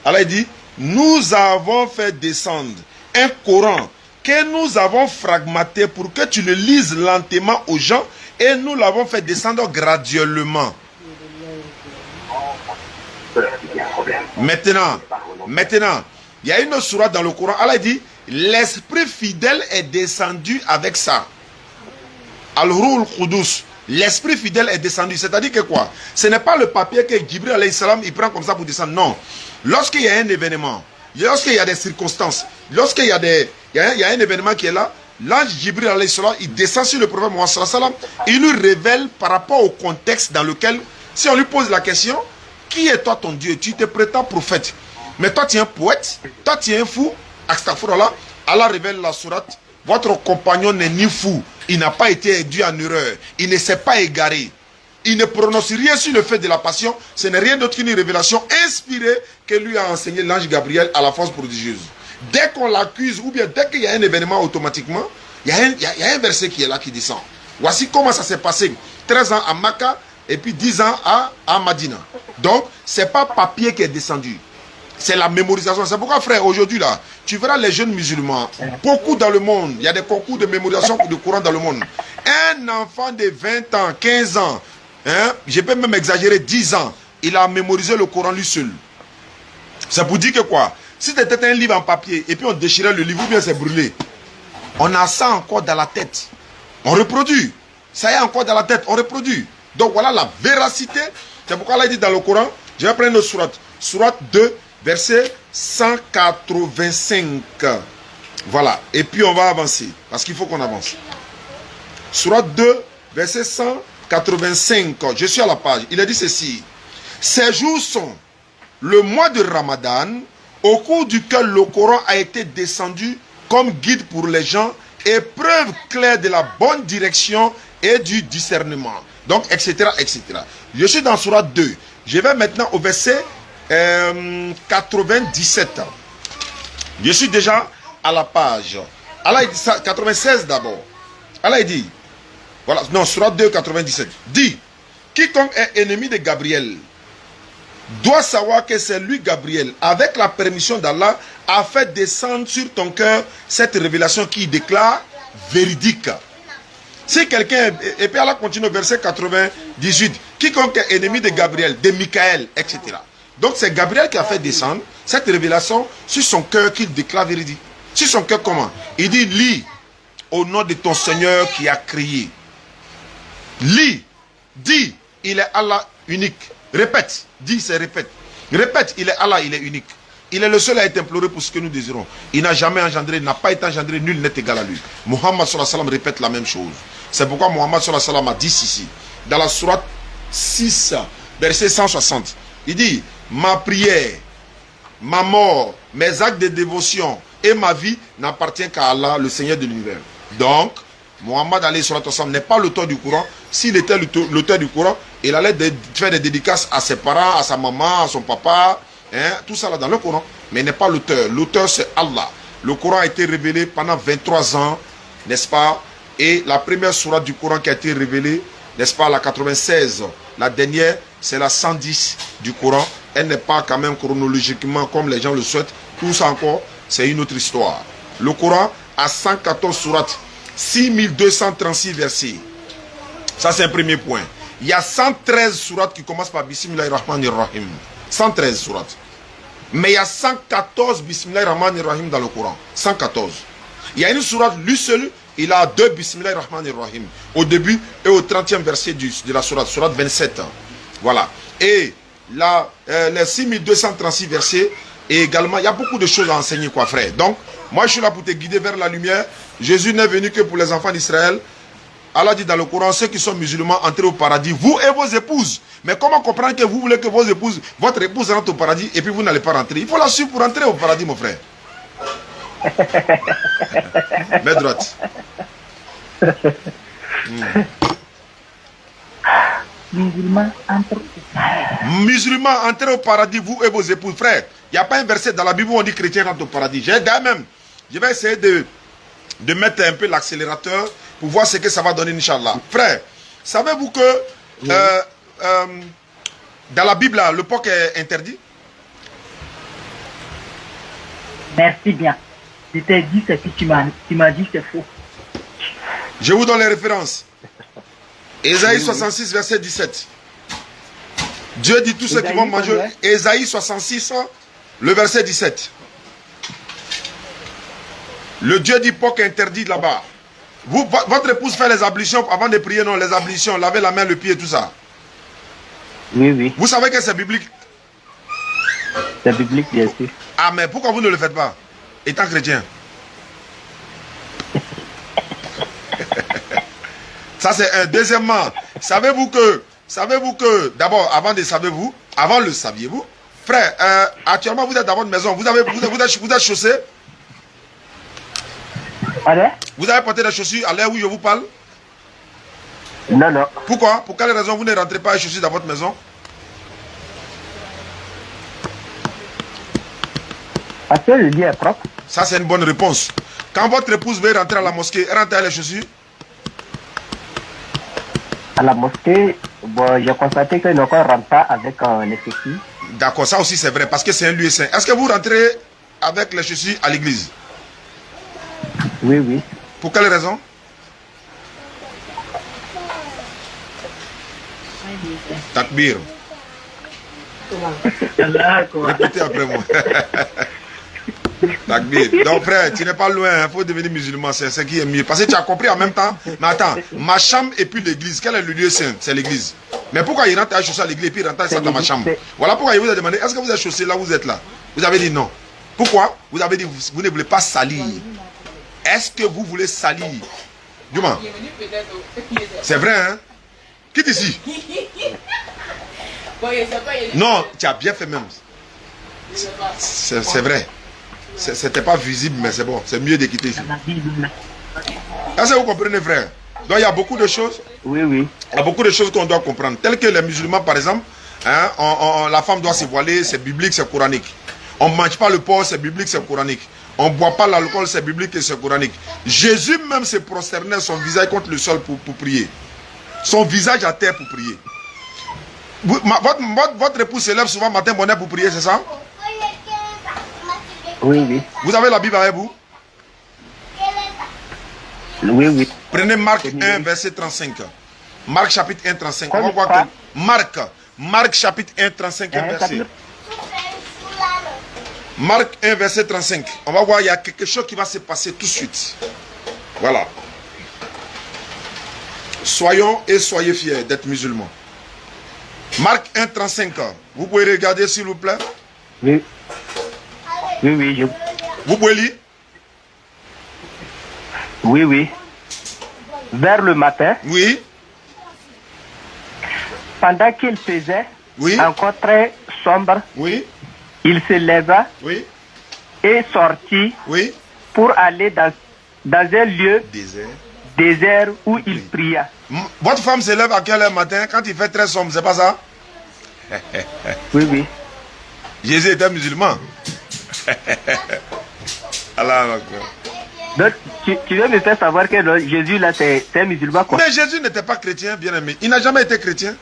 Allah dit, nous avons fait descendre un Coran que nous avons fragmenté pour que tu le lises lentement aux gens et nous l'avons fait descendre graduellement. Maintenant, il y a une sourate dans le Coran, Allah dit, l'esprit fidèle est descendu avec ça. Al-Ruhul Qudus. L'esprit fidèle est descendu. C'est-à-dire que quoi? Ce n'est pas le papier que Jibril alayhi salam il prend comme ça pour descendre. Non. Lorsqu'il y a un événement, lorsqu'il y a des circonstances, lorsqu'il y a un événement qui est là, l'ange Jibril alayhi salam, il descend sur le prophète Mohammed sallallahu alayhi wa sallam, il lui révèle par rapport au contexte dans lequel, si on lui pose la question, qui est toi ton Dieu? Tu te prétends prophète. Mais toi tu es un poète, toi tu es un fou. Astaghfirullah, Allah révèle la sourate. Votre compagnon n'est ni fou, il n'a pas été réduit en erreur, il ne s'est pas égaré. Il ne prononce rien sur le fait de la passion. Ce n'est rien d'autre qu'une révélation inspirée que lui a enseigné l'ange Gabriel à la force prodigieuse. Dès qu'on l'accuse, ou bien dès qu'il y a un événement automatiquement, il y a un verset qui est là qui descend. Voici comment ça s'est passé. 13 ans à Makkah et puis 10 ans à Madina. Donc, ce n'est pas papier qui est descendu. C'est la mémorisation. C'est pourquoi, frère, aujourd'hui, là, tu verras les jeunes musulmans, beaucoup dans le monde, il y a des concours de mémorisation du Coran dans le monde. Un enfant de 20 ans, 15 ans, hein, je peux même exagérer, 10 ans, il a mémorisé le Coran lui seul. C'est pour dire que quoi? Si c'était un livre en papier, et puis on déchirait le livre, ou bien c'est brûlé, on a ça encore dans la tête. On reproduit. Ça y est encore dans la tête, on reproduit. Donc voilà la véracité. C'est pourquoi Allah dit dans le Coran, je vais prendre une sourate. Sourate 2, verset 185. Voilà. Et puis on va avancer. Parce qu'il faut qu'on avance. Sourate 2, verset 185. Je suis à la page. Il a dit ceci. Ces jours sont le mois de Ramadan, au cours duquel le Coran a été descendu comme guide pour les gens et preuve claire de la bonne direction et du discernement. Donc, etc., etc. Je suis dans Sourate 2. Je vais maintenant au verset 97. Je suis déjà à la page. Allah dit ça, 96 d'abord. Allah dit, voilà, non, Sourate 2, 97. Dit, quiconque est ennemi de Gabriel doit savoir que c'est lui, Gabriel, avec la permission d'Allah, a fait descendre sur ton cœur cette révélation qui déclare véridique. Si quelqu'un, et puis Allah continue au verset 98, quiconque est ennemi de Gabriel, de Michael, etc. Donc c'est Gabriel qui a fait descendre cette révélation sur son cœur qu'il déclare véridique. Sur son cœur comment? Il dit, lis au nom de ton Seigneur qui a créé. Lis, dis, il est Allah unique. Répète, dis, c'est répète. Répète, il est Allah, il est unique. Il est le seul à être imploré pour ce que nous désirons. Il n'a jamais engendré, n'a pas été engendré, nul n'est égal à lui. Muhammad sallallahu alayhi wa sallam répète la même chose. C'est pourquoi Muhammad sallallahu alayhi wa sallam a dit ici, dans la sourate 6, verset 160, il dit, ma prière, ma mort, mes actes de dévotion et ma vie n'appartiennent qu'à Allah, le Seigneur de l'univers. Donc, Muhammad alayhi salatu wa sallam n'est pas l'auteur du Coran. S'il était l'auteur du Coran, il allait faire des dédicaces à ses parents, à sa maman, à son papa, hein, tout ça là dans le Coran. Mais il n'est pas l'auteur. L'auteur c'est Allah. Le Coran a été révélé pendant 23 ans, n'est-ce pas? Et la première sourate du Coran qui a été révélée, n'est-ce pas, la 96, la dernière, c'est la 110 du Coran. Elle n'est pas quand même chronologiquement comme les gens le souhaitent. Tout ça encore, c'est une autre histoire. Le Coran a 114 sourates, 6236 versets. Ça, c'est un premier point. Il y a 113 sourates qui commencent par Bismillahirrahmanirrahim. 113 sourates. Mais il y a 114 Bismillahirrahmanirrahim dans le Coran. 114. Il y a une sourate, lui seul, il a 2 Bismillahirrahmanirrahim. Au début et au 30e verset de la sourate. Sourate 27. Voilà. Et là, les 6236 versets, et également, il y a beaucoup de choses à enseigner, quoi, frère. Donc, moi, je suis là pour te guider vers la lumière. Jésus n'est venu que pour les enfants d'Israël. Allah dit dans le Coran, ceux qui sont musulmans, entrez au paradis, vous et vos épouses. Mais comment comprendre que vous voulez que vos épouses, votre épouse rentre au paradis et puis vous n'allez pas rentrer? Il faut la suivre pour entrer au paradis, mon frère. Mets droite. Musulmans, entrez au paradis, vous et vos épouses. Frère, il n'y a pas un verset dans la Bible où on dit chrétien rentre au paradis. Je vais essayer de mettre un peu l'accélérateur pour voir ce que ça va donner, Inch'Allah. Frère, savez-vous que dans la Bible, là, le porc est interdit? merci bien. Je t'ai dit ce que tu m'as dit, c'est faux. Je vous donne les références. Ésaïe 66, verset 17. Dieu dit tous ceux qui vont manger. Ésaïe 66, le verset 17. Le Dieu dit porc interdit là-bas. Votre épouse fait les ablutions avant de prier, non, les ablutions, laver la main, le pied, tout ça. Oui, oui. Vous savez que c'est biblique? C'est biblique, bien sûr. Ah, mais pourquoi vous ne le faites pas, étant chrétien? Ça, c'est un. Deuxièmement, savez-vous que, d'abord, avant le saviez-vous? Frère, actuellement, vous êtes dans votre maison, vous êtes chaussé? Allez? Vous avez porté des chaussures à l'heure où je vous parle? Non, non. Pourquoi? Pour quelle raison vous ne rentrez pas les chaussures dans votre maison? Parce que le lieu est propre. Ça, c'est une bonne réponse. Quand votre épouse veut rentrer à la mosquée, elle rentre avec les chaussures? À la mosquée, bon, j'ai constaté que ne rentre pas avec les chaussures. D'accord, ça aussi c'est vrai, parce que c'est un lieu saint. Est-ce que vous rentrez avec les chaussures à l'église? Oui, oui. Pour quelle raison? Takbir. Répétez après moi. Takbir. Donc frère, tu n'es pas loin, il faut devenir musulman, c'est ce qui est mieux. Parce que tu as compris en même temps. Mais attends, ma chambre et puis l'église, quel est le lieu saint? C'est l'église. Mais pourquoi il rentre à chaussée à l'église et puis il rentre dans ma chambre? Voilà pourquoi il vous a demandé, est-ce que vous êtes chaussé là où vous êtes là? Vous avez dit non. Pourquoi? Vous avez dit, vous ne voulez pas salir. Est-ce que vous voulez salir? Dis-moi. C'est vrai, hein? Quitte ici. Non, tu as bien fait même. C'est vrai. C'était pas visible, mais c'est bon. C'est mieux de quitter ici. Est-ce que vous comprenez, frère? Donc il y a beaucoup de choses. Oui, oui. Il y a beaucoup de choses qu'on doit comprendre. Telles que les musulmans, par exemple, hein, la femme doit se voiler, c'est biblique, c'est coranique. On ne mange pas le porc, c'est biblique, c'est coranique. On ne boit pas l'alcool, c'est biblique et c'est coranique. Jésus même se prosternait son visage contre le sol pour prier. Son visage à terre pour prier. Votre épouse se lève souvent matin bonnet pour prier, c'est ça? Oui, oui. Vous avez la Bible avec vous? Oui, oui. Prenez Marc 1, verset 35. Marc chapitre 1, 35. On va voir que Marc chapitre 1, 35 verset. Marc 1, verset 35. On va voir, il y a quelque chose qui va se passer tout de suite. Voilà. Soyons et soyez fiers d'être musulmans. Marc 1, 35. Vous pouvez regarder s'il vous plaît? Oui. Oui, oui. Vous pouvez lire? Oui, oui. Vers le matin. Oui. Pendant qu'il faisait encore très sombre. Oui. Il se leva. Oui. Et sortit. Oui. Pour aller dans un lieu désert où il pria. Votre femme se lève à quelle heure matin quand il fait très sombre, c'est pas ça? Oui, oui. Jésus était musulman. Allah. Donc, tu veux me faire savoir que Jésus là c'est un musulman quoi? Mais Jésus n'était pas chrétien, bien aimé. Il n'a jamais été chrétien.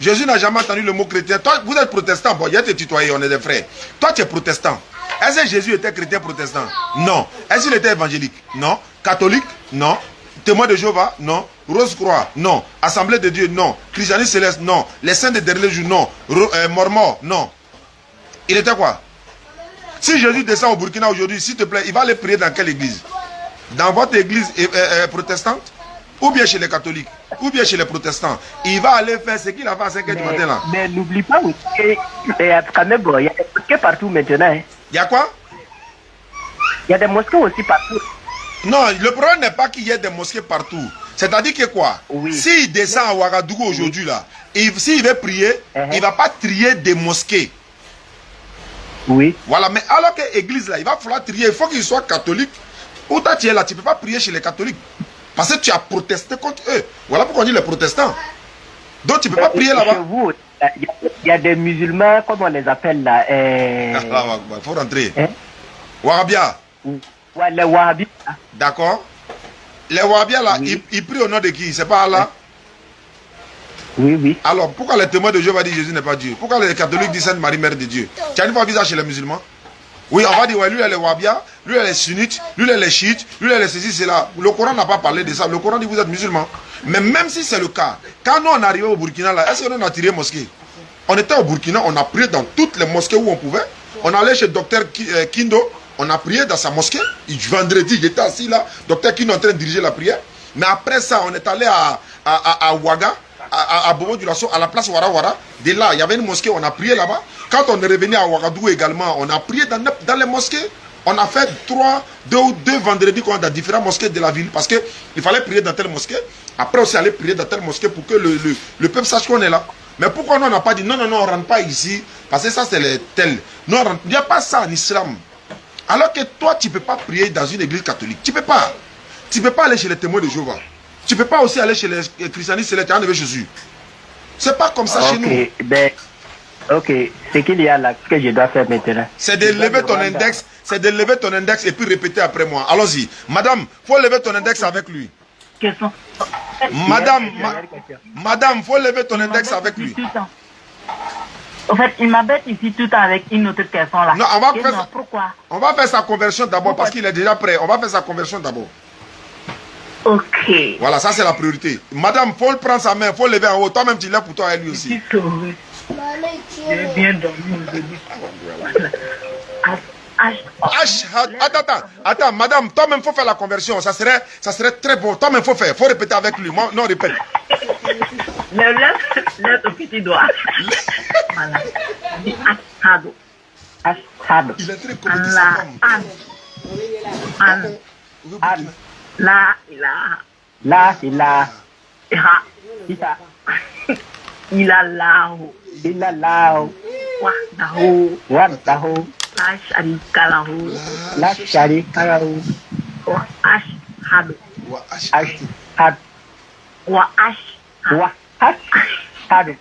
Jésus n'a jamais entendu le mot chrétien. Toi, vous êtes protestant. Bon, il y a des tutoyés, on est des frères. Toi, tu es protestant. Est-ce que Jésus était chrétien protestant? Non. Est-ce qu'il était évangélique? Non. Catholique? Non. Témoin de Jéhovah? Non. Rose-Croix? Non. Assemblée de Dieu? Non. Christianisme céleste? Non. Les saints des derniers jours? Non. Mormon? Non. Il était quoi? Si Jésus descend au Burkina aujourd'hui, s'il te plaît, il va aller prier dans quelle église? Dans votre église protestante? Ou bien chez les catholiques? Ou bien chez les protestants? Il va aller faire ce qu'il a fait à 5 h du matin là. Mais n'oublie pas qu'il y a quand même il y a des mosquées partout maintenant. Hein. Il y a quoi? Il y a des mosquées aussi partout. Non, le problème n'est pas qu'il y ait des mosquées partout. C'est-à-dire que quoi? Oui. S'il descend à Ouagadougou aujourd'hui là, s'il veut prier, il ne va pas trier des mosquées. Oui. Voilà, mais alors que l'église là, il va falloir trier, il faut qu'il soit catholique. Ou toi tu es là, tu ne peux pas prier chez les catholiques. Parce que tu as protesté contre eux. Voilà pourquoi on dit les protestants. Donc tu ne peux pas prier là-bas. Il y a des musulmans, comment on les appelle là? Il faut rentrer. Wahhabia. Ouais, les Wahhabis. D'accord. Les Wahhabia là, ils prient au nom de qui? C'est pas Allah? Oui, oui. Alors pourquoi les témoins de Jéhovah disent Jésus n'est pas Dieu? Pourquoi les catholiques disent Sainte Marie, Mère de Dieu? Tu as une fois vu ça chez les musulmans? Oui, on va dire, ouais, lui, elle est Wahhabia, lui, elle est sunnite, lui, elle est chiite, lui, elle est ceci, c'est là. Le Coran n'a pas parlé de ça. Le Coran dit vous êtes musulmans. Mais même si c'est le cas, quand nous on est arrivé au Burkina, là, est-ce qu'on a tiré mosquée? On était au Burkina, on a prié dans toutes les mosquées où on pouvait. On allait chez Docteur Kindo, on a prié dans sa mosquée. Vendredi, j'étais assis là, Docteur Kindo en train de diriger la prière. Mais après ça, on est allé à Ouaga, à Bobo du Lasso, à la place Wara. De là, il y avait une mosquée, on a prié là-bas. Quand on est revenu à Ouagadougou également, on a prié dans les mosquées. On a fait deux vendredis dans différentes mosquées de la ville parce qu'il fallait prier dans telle mosquée. Après aussi aller prier dans telle mosquée pour que le peuple sache qu'on est là. Mais pourquoi on n'a pas dit non, on ne rentre pas ici parce que ça c'est les tels. Non, il n'y a pas ça en islam. Alors que toi, tu ne peux pas prier dans une église catholique. Tu ne peux pas. Tu ne peux pas aller chez les témoins de Jéhovah. Tu ne peux pas aussi aller chez les christianistes célestes et enlever Jésus. C'est pas comme ça chez nous. Ben, ok, ce qu'il y a là, ce que je dois faire maintenant. C'est de lever ton index, et puis répéter après moi. Allons-y. Madame, il faut lever ton index avec lui. Madame, il faut lever ton index avec lui. En fait, il m'embête ici tout avec une autre question là. Non, pourquoi? On va faire sa conversion d'abord parce qu'il est déjà prêt. On va faire sa conversion d'abord. Ok. Voilà, ça c'est la priorité. Madame, il faut prendre sa main, il faut lever en haut. Toi-même, tu lèves pour toi et lui aussi. J'ai bien dormi aujourd'hui. Attends, madame, toi-même, il faut faire la conversion. Ça serait très beau. Toi-même, il faut faire. Il faut répéter avec lui. Moi, non, répète. Lève ton petit doigt. Voilà. Dis ashhadu. Ashhadu. Il est très compliqué, sa femme. La ilaha. La ilaha. Iha. Ilallahu. Illallahu. Wahdahu. La sharika lahu. La sharika lahu. Wa ashhadu. Ashhadu. Wa ashhadu. Wa ashhadu.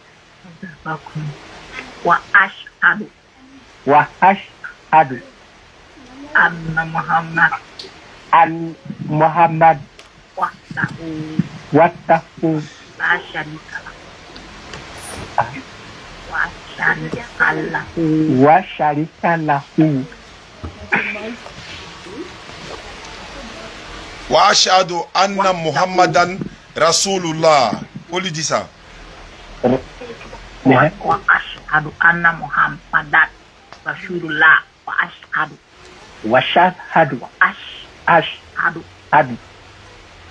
Wa ashhadu. Wa ashhadu. Anna Muhammad. An Muhammad. Wahdahu. La sharika lahu. Wa sharika lahu. Wa sharika lahu. Wa ashhadu anna Muhammadan Rasulullah. Faut lui dire ça. Wa ashhadu anna Muhammadan Rasulullah. Wa ashhadu. Wa shahadu. Ashhadu. Adu.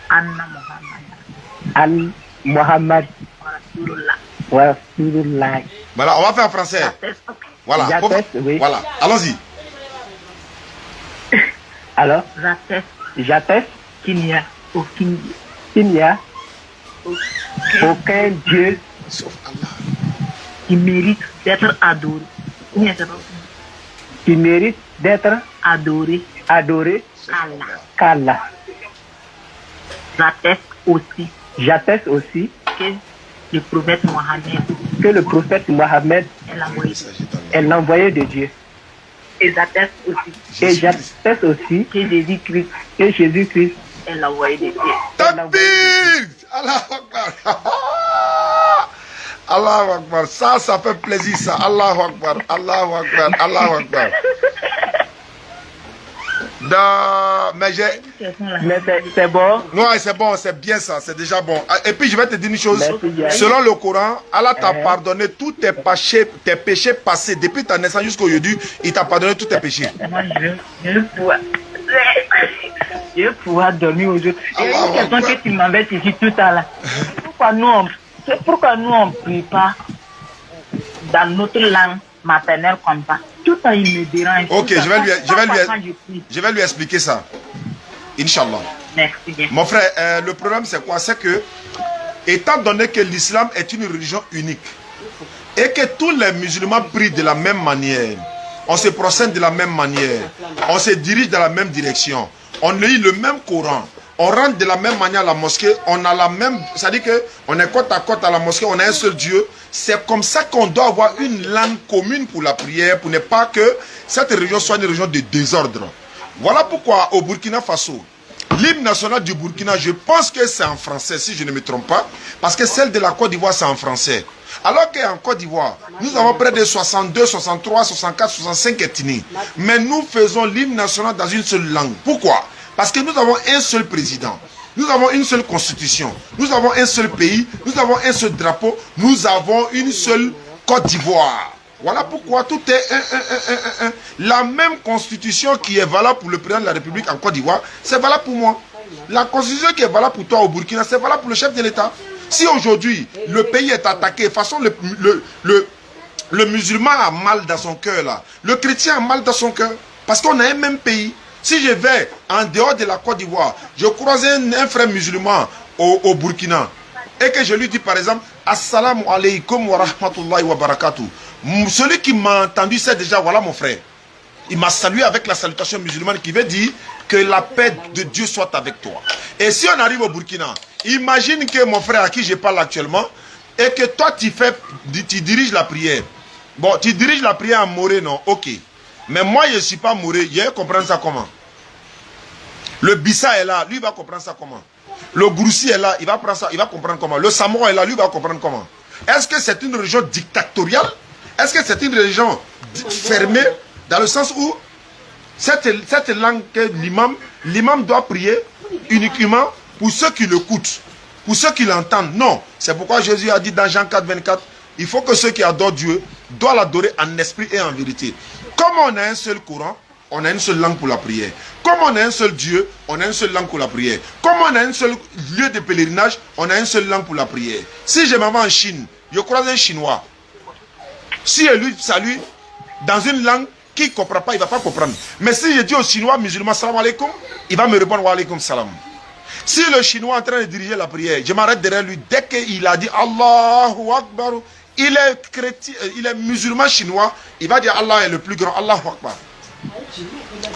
Anna Muhammadan. An Muhammad. Rasulullah. Wa Rasulullah. Voilà, on va faire en français. Voilà, Oui. voilà. Allons-y. Alors, J'atteste qu'il n'y a aucun Dieu Sauf Allah. qui mérite d'être adoré. Qui mérite d'être Adoré. Allah. qu'Allah. J'atteste aussi J'atteste aussi que le prophète Mohammed est l'envoyé de Dieu. Et j'atteste aussi que Jésus-Christ est l'envoyé de Dieu. Takbir! Allahu Akbar. Allahu Akbar. Ça fait plaisir ça. Allahu Akbar. Allahu Akbar. Allahu Akbar. Mais c'est bon. Non, c'est bon, c'est bien ça, c'est déjà bon. Et puis je vais te dire une chose. Selon le Coran, Allah t'a pardonné tous tes péchés passés. Depuis ta naissance jusqu'à aujourd'hui, il t'a pardonné tous tes péchés. Moi, je vais pouvoir dormir aujourd'hui. Il y a une question que tu m'embêtes ici tout à l'heure. Pourquoi nous on ne prie pas dans notre langue maternelle comme ça? Tout ça, il me dérange. Ok, je vais lui expliquer ça. Inch'Allah. Merci bien. Mon frère, le problème c'est quoi? C'est que, étant donné que l'islam est une religion unique, et que tous les musulmans prient de la même manière, on se procède de la même manière, on se dirige dans la même direction, on lit le même Coran, on rentre de la même manière à la mosquée, on a la même, c'est-à-dire qu'on est côte à côte à la mosquée, on a un seul Dieu. C'est comme ça qu'on doit avoir une langue commune pour la prière, pour ne pas que cette religion soit une religion de désordre. Voilà pourquoi au Burkina Faso, l'hymne national du Burkina, je pense que c'est en français, si je ne me trompe pas, parce que celle de la Côte d'Ivoire, c'est en français. Alors qu'en Côte d'Ivoire, nous avons près de 62, 63, 64, 65 ethnies. Mais nous faisons l'hymne national dans une seule langue. Pourquoi? Parce que nous avons un seul président. Nous avons une seule constitution. Nous avons un seul pays. Nous avons un seul drapeau. Nous avons une seule Côte d'Ivoire. Voilà pourquoi tout est la même constitution qui est valable pour le président de la République en Côte d'Ivoire, c'est valable pour moi. La constitution qui est valable pour toi au Burkina, c'est valable pour le chef de l'État. Si aujourd'hui, le pays est attaqué, de toute façon, le musulman a mal dans son cœur là. Le chrétien a mal dans son cœur. Parce qu'on a un même pays. Si je vais en dehors de la Côte d'Ivoire, je croise un frère musulman au Burkina et que je lui dis par exemple Assalamu alaikum wa rahmatullahi wa barakatuh. Celui qui m'a entendu sait déjà, voilà mon frère. Il m'a salué avec la salutation musulmane qui veut dire que la paix de Dieu soit avec toi. Et si on arrive au Burkina, imagine que mon frère à qui je parle actuellement et que toi tu diriges la prière. Bon, tu diriges la prière en moré, non? Ok. Mais moi, je ne suis pas moré. Je vais comprendre ça comment? Le Bissa est là, lui, il va comprendre ça comment? Le Groussi est là, il va comprendre comment? Le Samoro est là, lui, il va comprendre comment? Est-ce que c'est une religion dictatoriale? Est-ce que c'est une religion fermée dans le sens où cette langue que l'imam doit prier uniquement pour ceux qui l'écoutent, pour ceux qui l'entendent? Non. C'est pourquoi Jésus a dit dans Jean 4, 24, il faut que ceux qui adorent Dieu doivent l'adorer en esprit et en vérité. Comme on a un seul courant, on a une seule langue pour la prière. Comme on a un seul Dieu, on a une seule langue pour la prière. Comme on a un seul lieu de pèlerinage, on a une seule langue pour la prière. Si je m'en vais en Chine, je croise un Chinois. Si je lui salue dans une langue qu'il ne comprend pas, il ne va pas comprendre. Mais si je dis au Chinois musulman salam alaikum, il va me répondre wa alaikum salam. Si le Chinois est en train de diriger la prière, je m'arrête derrière lui. Dès qu'il a dit Allahu Akbar, il est chrétien, il est musulman chinois, il va dire Allah est le plus grand, Allahu Akbar.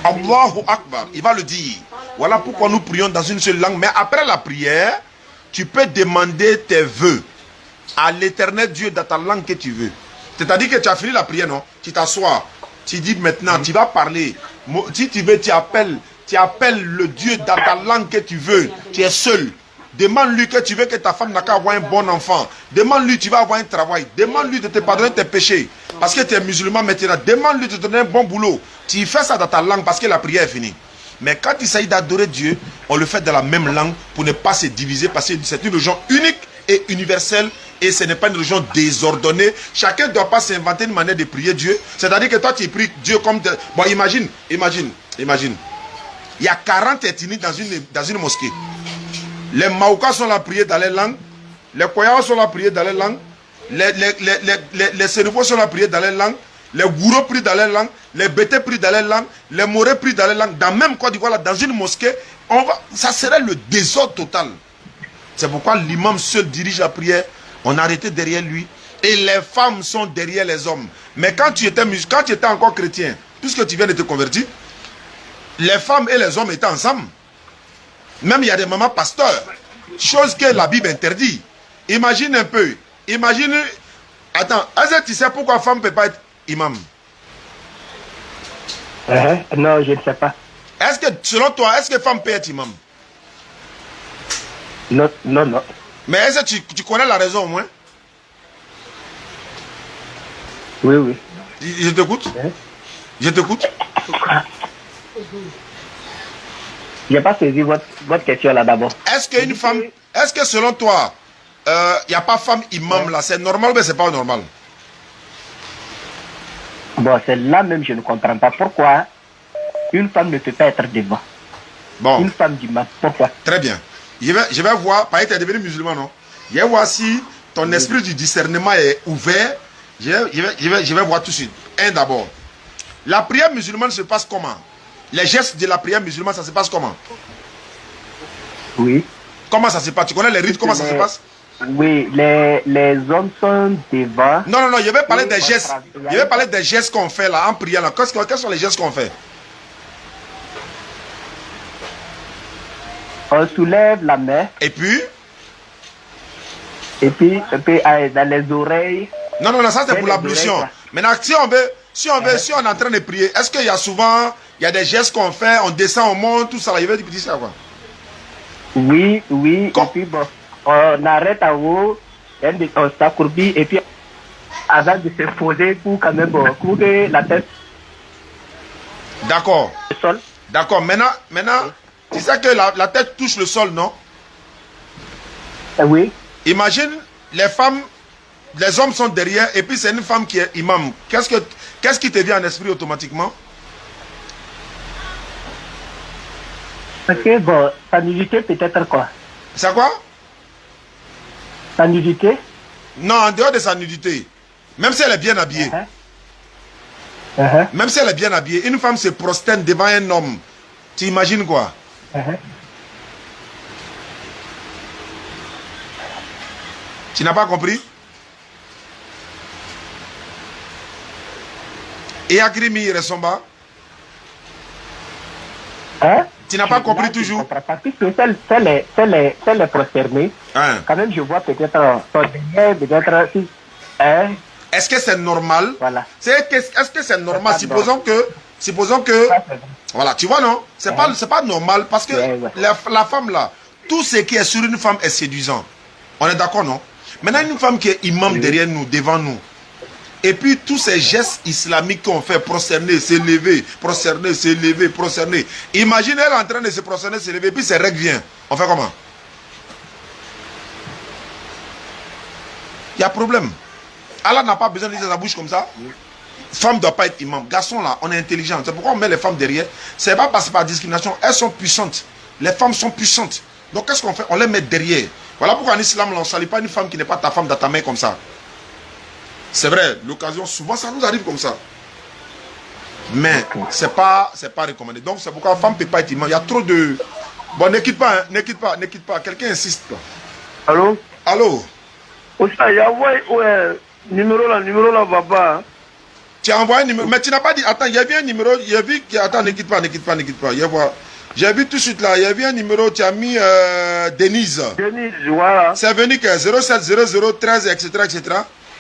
Allahu Akbar, il va le dire. Voilà pourquoi nous prions dans une seule langue. Mais après la prière, tu peux demander tes vœux à l'éternel Dieu dans ta langue que tu veux. C'est-à-dire que tu as fini la prière, non? Tu t'assois, tu dis maintenant, tu vas parler. Si tu veux, tu appelles le Dieu dans ta langue que tu veux. Tu es seul. Demande-lui que tu veux que ta femme n'a qu'à avoir un bon enfant. Demande-lui, tu vas avoir un travail. Demande-lui de te pardonner tes péchés. Parce que tu es musulman maintenant. Demande-lui de te donner un bon boulot. Tu fais ça dans ta langue parce que la prière est finie. Mais quand il s'agit d'adorer Dieu, on le fait dans la même langue pour ne pas se diviser. Parce que c'est une religion unique et universelle. Et ce n'est pas une religion désordonnée. Chacun ne doit pas s'inventer une manière de prier Dieu. C'est-à-dire que toi, tu pries Dieu comme... Bon, imagine. Il y a 40 ethnies dans une mosquée. Les Maoukas sont là à prier dans les langues. Les Koyas sont là à prier dans les langues. Les Sénéfos sont là à prier dans les langues. Les Gouro prient dans les langues. Les Bété prient dans les langues. Les Moré prient dans les langues. Dans même Côte d'Ivoire, dans une mosquée, ça serait le désordre total. C'est pourquoi l'imam seul dirige la prière. On a arrêté derrière lui. Et les femmes sont derrière les hommes. Mais quand tu étais encore chrétien, puisque tu viens de te convertir, les femmes et les hommes étaient ensemble. Même il y a des mamans pasteurs. Chose que la Bible interdit. Imagine un peu. Imagine. Attends, est-ce que tu sais pourquoi femme ne peut pas être imam? Non, je ne sais pas. Est-ce que, selon toi, est-ce que femme peut être imam? Non. Mais est-ce que tu connais la raison au moins? Oui. Je t'écoute. Je t'écoute. Je n'ai pas saisi votre question là d'abord. Est-ce qu'une femme, est-ce que selon toi, il n'y a pas femme imam là? C'est normal ou c'est pas normal? Bon, c'est là même je ne comprends pas pourquoi une femme ne peut pas être devant. Bon. Une femme d'imam, pourquoi? Très bien. Je vais voir, par exemple, tu es devenu musulman, non? Je vais voir si ton esprit du discernement est ouvert. Je vais voir tout de suite. D'abord, la prière musulmane se passe comment? Les gestes de la prière musulmane, ça se passe comment? Oui. Comment ça se passe? Tu connais les rites? Comment ça se passe? Oui, les hommes sont devant. Non, je vais parler des gestes. Je vais parler des gestes qu'on fait là, en prière là. Quels sont les gestes qu'on fait? On soulève la main. Et puis dans les oreilles. Non, ça c'est pour l'ablution. Maintenant, si on est en train de prier, est-ce qu'il y a souvent, il y a des gestes qu'on fait, on descend, on monte, tout ça là, il veut dire ça quoi? Oui. Et puis bon, on arrête en haut, on s'accroupit et puis avant de se poser pour quand même couvrir la tête. D'accord. Le sol. D'accord. Maintenant, tu sais que la tête touche le sol, non? Oui. Imagine les femmes, les hommes sont derrière et puis c'est une femme qui est imam. Qu'est-ce qui te vient en esprit automatiquement? Ok, bon, sa nudité peut-être quoi? C'est quoi? Sa nudité? Non, en dehors de sa nudité. Même si elle est bien habillée. Même si elle est bien habillée, une femme se prosterne devant un homme. Tu imagines quoi? Tu n'as pas compris? Et Agrimi Resomba? Tu n'as pas compris toujours? Puisque celle est prosternée, quand même je vois peut-être Est-ce que c'est normal? Voilà. Est-ce que c'est normal? Supposons que voilà, tu vois non? C'est pas normal parce que la femme là, tout ce qui est sur une femme est séduisant. On est d'accord non? Maintenant une femme qui est imam derrière nous, devant nous, Et puis tous ces gestes islamiques qu'on fait, prosterner, se lever, prosterner, se lever, prosterner. Imaginez elle en train de se prosterner, se lever, puis ses règles viennent. On fait comment? Il y a problème. Allah n'a pas besoin de dire sa bouche comme ça. Femme ne doit pas être imam. Garçon là, on est intelligent. C'est pourquoi on met les femmes derrière. C'est pas parce que par discrimination, elles sont puissantes. Les femmes sont puissantes. Donc qu'est-ce qu'on fait? On les met derrière. Voilà pourquoi en islam, on ne salue pas une femme qui n'est pas ta femme dans ta main comme ça. C'est vrai, l'occasion, souvent ça nous arrive comme ça. Mais c'est pas recommandé. Donc c'est pourquoi la femme ne peut pas être imam. Il y a trop de... Bon, ne quitte pas, hein. Ne quitte pas. Quelqu'un insiste. Allô? Allô? Il y a ouais, numéro là, papa. Tu as envoyé un numéro, mais tu n'as pas dit, attends, il y a bien un numéro, il y a vu, attends, ne quitte pas. J'ai vu tout de suite là, il y a bien un numéro, tu as mis Denise. Denise, voilà. C'est venu que 07 00 13, etc.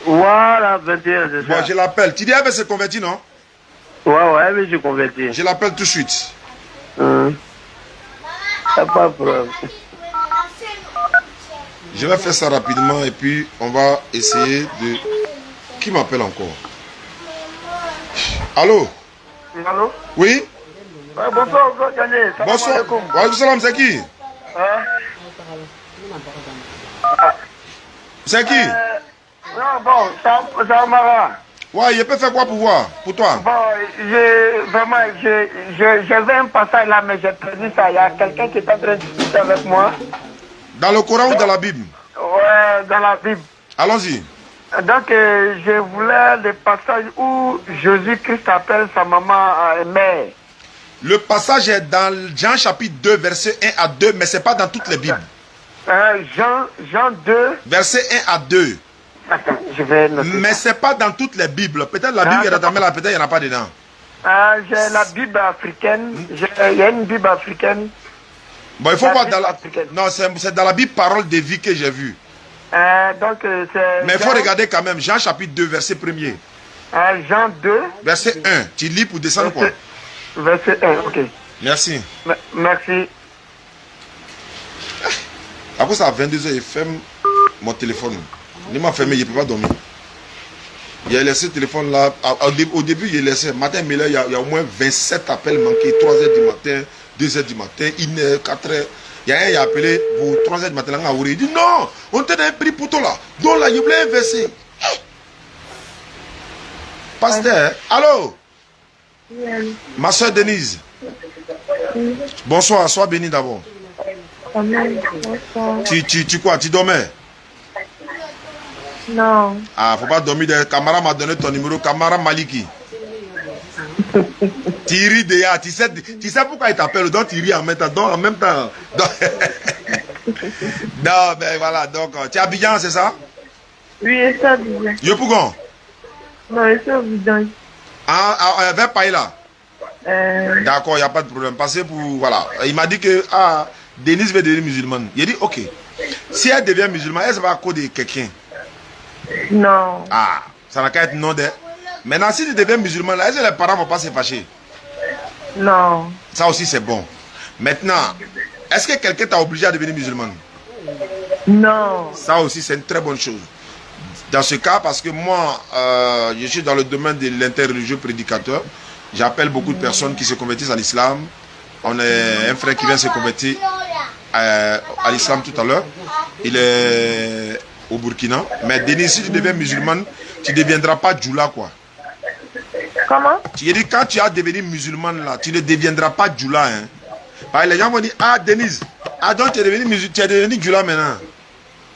Voilà, 21, c'est ça. Bon, je l'appelle. Tu dis, elle veut se convertir, non? Ouais, elle veut se convertir. Je l'appelle tout de suite. T'as pas de problème. Je vais faire ça rapidement et puis on va essayer de... Qui m'appelle encore? Allô? Allô? Oui? Ouais, bonsoir, Yanné. Bonsoir. Wa salam, c'est qui? C'est qui? Non, bon, ça Mara. Ouais, je peux faire quoi pour voir? Pour toi? Bon, j'avais un passage là, mais j'ai perdu ça. Il y a quelqu'un qui est en train de discuter avec moi. Dans le Coran ou dans la Bible? Ouais, dans la Bible. Allons-y. Donc, je voulais le passage où Jésus-Christ appelle sa maman mère. Le passage est dans Jean chapitre 2, verset 1 à 2, mais ce n'est pas dans toutes les Bibles. Jean 2. Verset 1 à 2. Attends, je vais noter. Mais ce n'est pas dans toutes les Bibles. Peut-être la Bible est dans ta main, peut-être il n'y en a pas dedans. J'ai la Bible africaine. Il y a une Bible africaine. Bon, il faut voir dans la... Non, c'est dans la Bible Parole de vie que j'ai vu. Donc, mais il faut regarder quand même. Jean chapitre 2, verset 1er. Jean 2. Verset 1. Tu lis pour descendre quoi? Verset 1, ok. Merci. Merci. Après ça, à 22h, il ferme mon téléphone. Il m'a fermé, il ne peut pas dormir. Il a laissé le téléphone là. Au début, il a laissé. Matin, mais là, il y a au moins 27 appels manqués. 3h du matin, 2h du matin, 1h, 4h. Il y a un qui a appelé pour 3h du matin. Il dit non, on t'a un prix pour toi là. Donc là, il voulait inverser. Pasteur, allô? Oui. Ma soeur Denise. Oui. Bonsoir, sois béni d'abord. Amen. Bonsoir. Tu quoi? Tu dormais? Non. Ah, faut pas dormir. Camara m'a donné ton numéro. Camara Maliki. Tu ris déjà. Tu sais pourquoi il t'appelle. Donc tu ris en même temps. Non, ben voilà. Donc, tu es à Abidjan, c'est ça? Oui, c'est à Abidjan. Yopougon? Non, c'est à Abidjan. Ah, vers Païla. D'accord, il n'y a pas de problème. Passez pour... Voilà. Il m'a dit que Denise veut devenir musulmane. Il a dit, ok. Si elle devient musulmane, elle va à cause de quelqu'un. Non. Ah, ça n'a qu'à être non de... Maintenant, si tu deviens musulman, là, est-ce que les parents ne vont pas se fâcher? Non. Ça aussi, c'est bon. Maintenant, est-ce que quelqu'un t'a obligé à devenir musulman? Non. Ça aussi, c'est une très bonne chose. Dans ce cas, parce que moi, je suis dans le domaine de l'interreligieux prédicateur. J'appelle beaucoup de personnes qui se convertissent à l'islam. On est un frère qui vient se convertir à l'islam tout à l'heure. Il est au Burkina. Mais Denis, si tu deviens musulman, tu ne deviendras pas djoula, quoi. Comment? Tu dis, quand tu as devenu musulman, là, tu ne deviendras pas djoula, hein. Parce que les gens vont dire, ah, Denise, ah, donc tu es devenu djoula maintenant.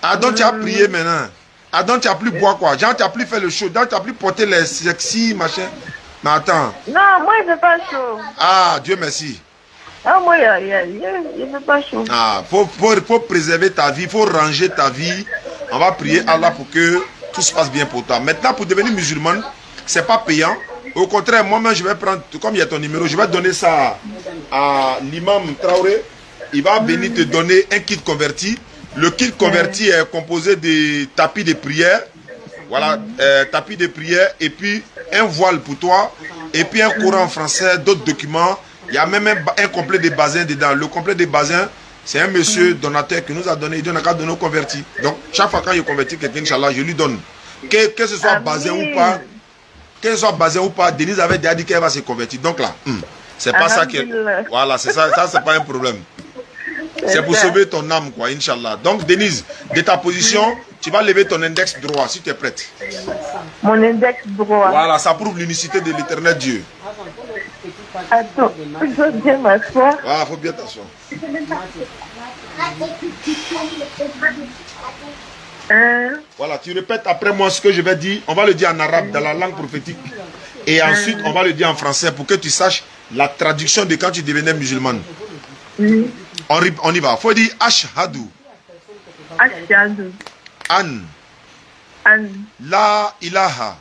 Ah, donc tu as prié maintenant. Ah, donc tu n'as plus boire, quoi. Genre, tu n'as plus fait le show. Donc tu n'as plus porté les sexy, machin. Mais attends. Non, moi, il ne fait pas chaud. Ah, Dieu merci. Ah, moi, il ne fait pas chaud. Ah, faut préserver ta vie, il faut ranger ta vie. On va prier Allah pour que tout se passe bien pour toi. Maintenant, pour devenir musulman, ce n'est pas payant. Au contraire, moi-même, je vais prendre, comme il y a ton numéro, je vais donner ça à l'imam Traoré. Il va venir te donner un kit converti. Le kit converti est composé de tapis de prière. Voilà, tapis de prière et puis un voile pour toi. Et puis un Coran français, d'autres documents. Il y a même un complet de basin dedans. Le complet de basin, c'est un monsieur donateur qui nous a donné. Il donne à donner aux convertis. Donc, chaque fois quand il convertit quelqu'un, Inch'Allah, je lui donne. Que ce soit basin ou pas, qu'elle soit basée ou pas, Denise avait déjà dit qu'elle va se convertir. Donc là, c'est pas ça qui est... Voilà, c'est ça, c'est pas un problème. C'est pour sauver ton âme, quoi, Inch'Allah. Donc, Denise, de ta position, tu vas lever ton index droit, si tu es prête. Mon index droit. Voilà, ça prouve l'unicité de l'éternel Dieu. Attends, il faut bien m'asseoir. Voilà, il faut bien t'asseoir. Voilà, tu répètes après moi ce que je vais dire. On va le dire en arabe, dans la langue prophétique. Et ensuite, on va le dire en français pour que tu saches la traduction de quand tu devenais musulmane. On y va. Il faut dire Ashhadu. Ashhadu. An. La ilaha.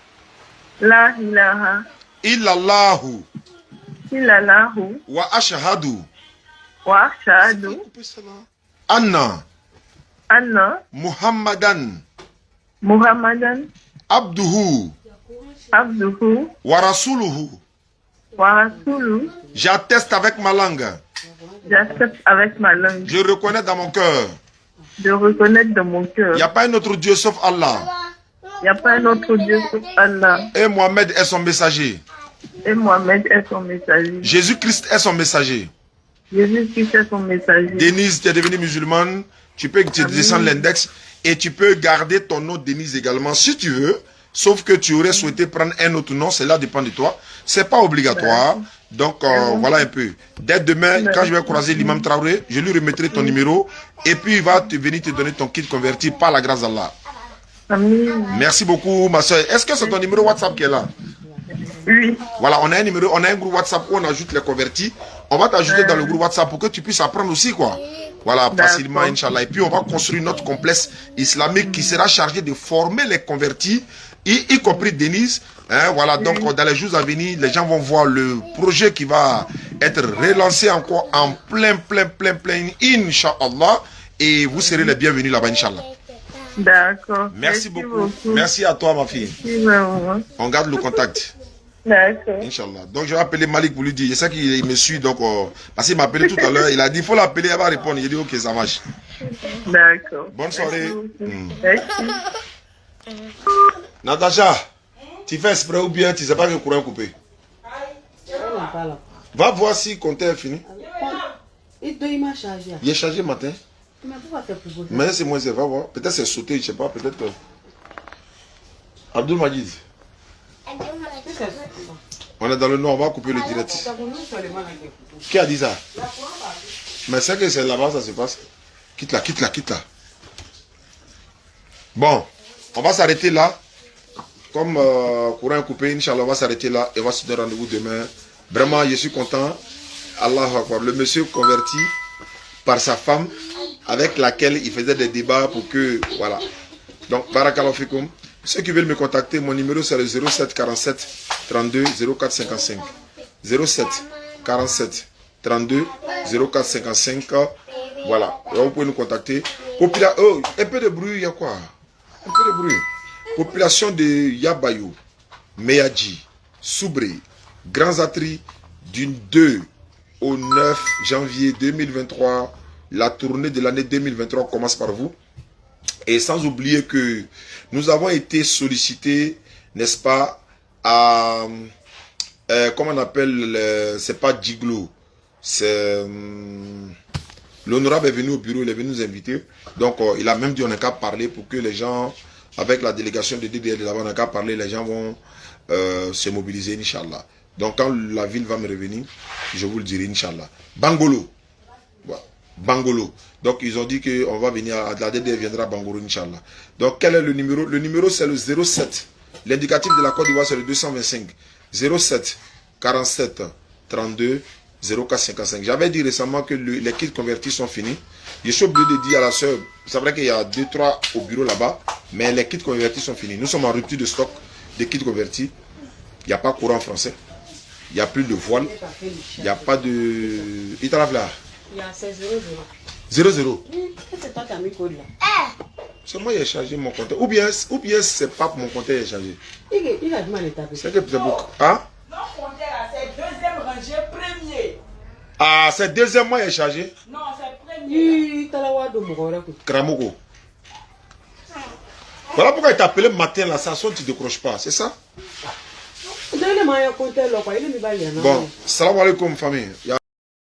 La ilaha. Illallahu. Illallahu. Wa ashhadu. Wa ashhadu. Anna. Anna. Muhammadan. Muhammadan. Abduhu. Abduhu. Wa rasuluhu. Wa rasuluhu. J'atteste avec ma langue. J'accepte avec ma langue. Je reconnais dans mon cœur. Je reconnais dans mon cœur. Il n'y a pas un autre Dieu sauf Allah. Il n'y a pas un autre Dieu sauf Allah. Et Mohamed est son messager. Et Mohamed est son messager. Jésus-Christ est son messager. Jésus-Christ est son messager. Denise, tu es devenue musulmane. Tu peux descendre l'index. Et tu peux garder ton nom Denise également si tu veux. Sauf que tu aurais souhaité prendre un autre nom. Cela dépend de toi. C'est pas obligatoire. Donc voilà un peu. Dès demain, quand je vais croiser l'imam Traoré, je lui remettrai ton numéro. Et puis il va venir te donner ton kit converti par la grâce d'Allah. Merci beaucoup ma soeur. Est-ce que c'est ton numéro WhatsApp qui est là? Oui. Voilà, on a un numéro, on a un groupe WhatsApp où on ajoute les convertis. On va t'ajouter dans le groupe WhatsApp pour que tu puisses apprendre aussi, quoi. Voilà, facilement, Inch'Allah. Et puis, on va construire notre complexe islamique qui sera chargé de former les convertis, y compris Denise. Hein, voilà, donc dans les jours à venir, les gens vont voir le projet qui va être relancé encore en plein, Inch'Allah. Et vous serez les bienvenus là-bas, Inch'Allah. D'accord. Merci beaucoup. Merci à toi, ma fille. On garde le contact. D'accord. Inch'Allah. Donc je vais appeler Malik pour lui dire. Je sais qu'il me suit, donc parce qu'il m'a appelé tout à l'heure. Il a dit il faut l'appeler, elle va répondre. Il a dit ok, ça marche. D'accord. Bonne soirée. Merci. Natacha, tu fais exprès ou bien tu ne sais pas que le courant est coupé? Va voir si le compteur est fini. Il m'a chargé. Il est chargé matin. Mais c'est moi, va voir. Peut-être c'est sauté, je ne sais pas. Peut-être. Abdul Majid. On est dans le nord, on va couper le direct. Qui a dit ça? Mais c'est que c'est là-bas, ça se passe. Quitte là. Bon, on va s'arrêter là. Comme courant est coupé, Inch'Allah, on va s'arrêter là et on va se donner rendez-vous demain. Vraiment, je suis content. Allahu Akbar. Le monsieur converti par sa femme avec laquelle il faisait des débats pour que, voilà. Donc, barakallahu fikoum. Ceux qui veulent me contacter, mon numéro c'est le 07 47 32 04 55. 07 47 32 04 55. Voilà, alors vous pouvez nous contacter. Oh, un peu de bruit, il y a quoi? Un peu de bruit. Population de Yabayou, Meyadji, Soubré, Grand Zatri, du 2 au 9 janvier 2023. La tournée de l'année 2023 commence par vous. Et sans oublier que nous avons été sollicités, n'est-ce pas, à, comment on appelle, c'est pas Giglo, c'est, l'honorable est venu au bureau, il est venu nous inviter. Donc, il a même dit on n'a qu'à parler pour que les gens, avec la délégation de DDL, on n'a qu'à parler, les gens vont se mobiliser, Inch'Allah. Donc, quand la ville va me revenir, je vous le dirai, Inch'Allah. Bangolo. Voilà. Bangolo. Donc, ils ont dit qu'on va venir, la DDL viendra à Bangolo, Inch'Allah. Donc, quel est le numéro? Le numéro, c'est le 07. L'indicatif de la Côte d'Ivoire, c'est le 225. 07 47 32 04 55. J'avais dit récemment que les kits convertis sont finis. Je suis obligé de dire à la soeur, c'est vrai qu'il y a 2-3 au bureau là-bas, mais les kits convertis sont finis. Nous sommes en rupture de stock de kits convertis. Il n'y a pas courant français. Il n'y a plus de voile. Il n'y a pas de... Il t'en là. Il y a 0-0. 0-0. C'est toi qui as mis code là. C'est moi qui ai chargé mon compteur. Ou bien c'est pas mon compteur qui est chargé. Il a du mal à taper. C'est que c'est beaucoup. Hein? Non, compteur là, c'est deuxième rangée, premier. Ah, c'est deuxième mois qui est chargé? Non, c'est premier. Kramoko. Voilà pourquoi il t'a appelé matin là, ça sonne, tu ne décroches pas, c'est ça? Bon, salam alaikum famille.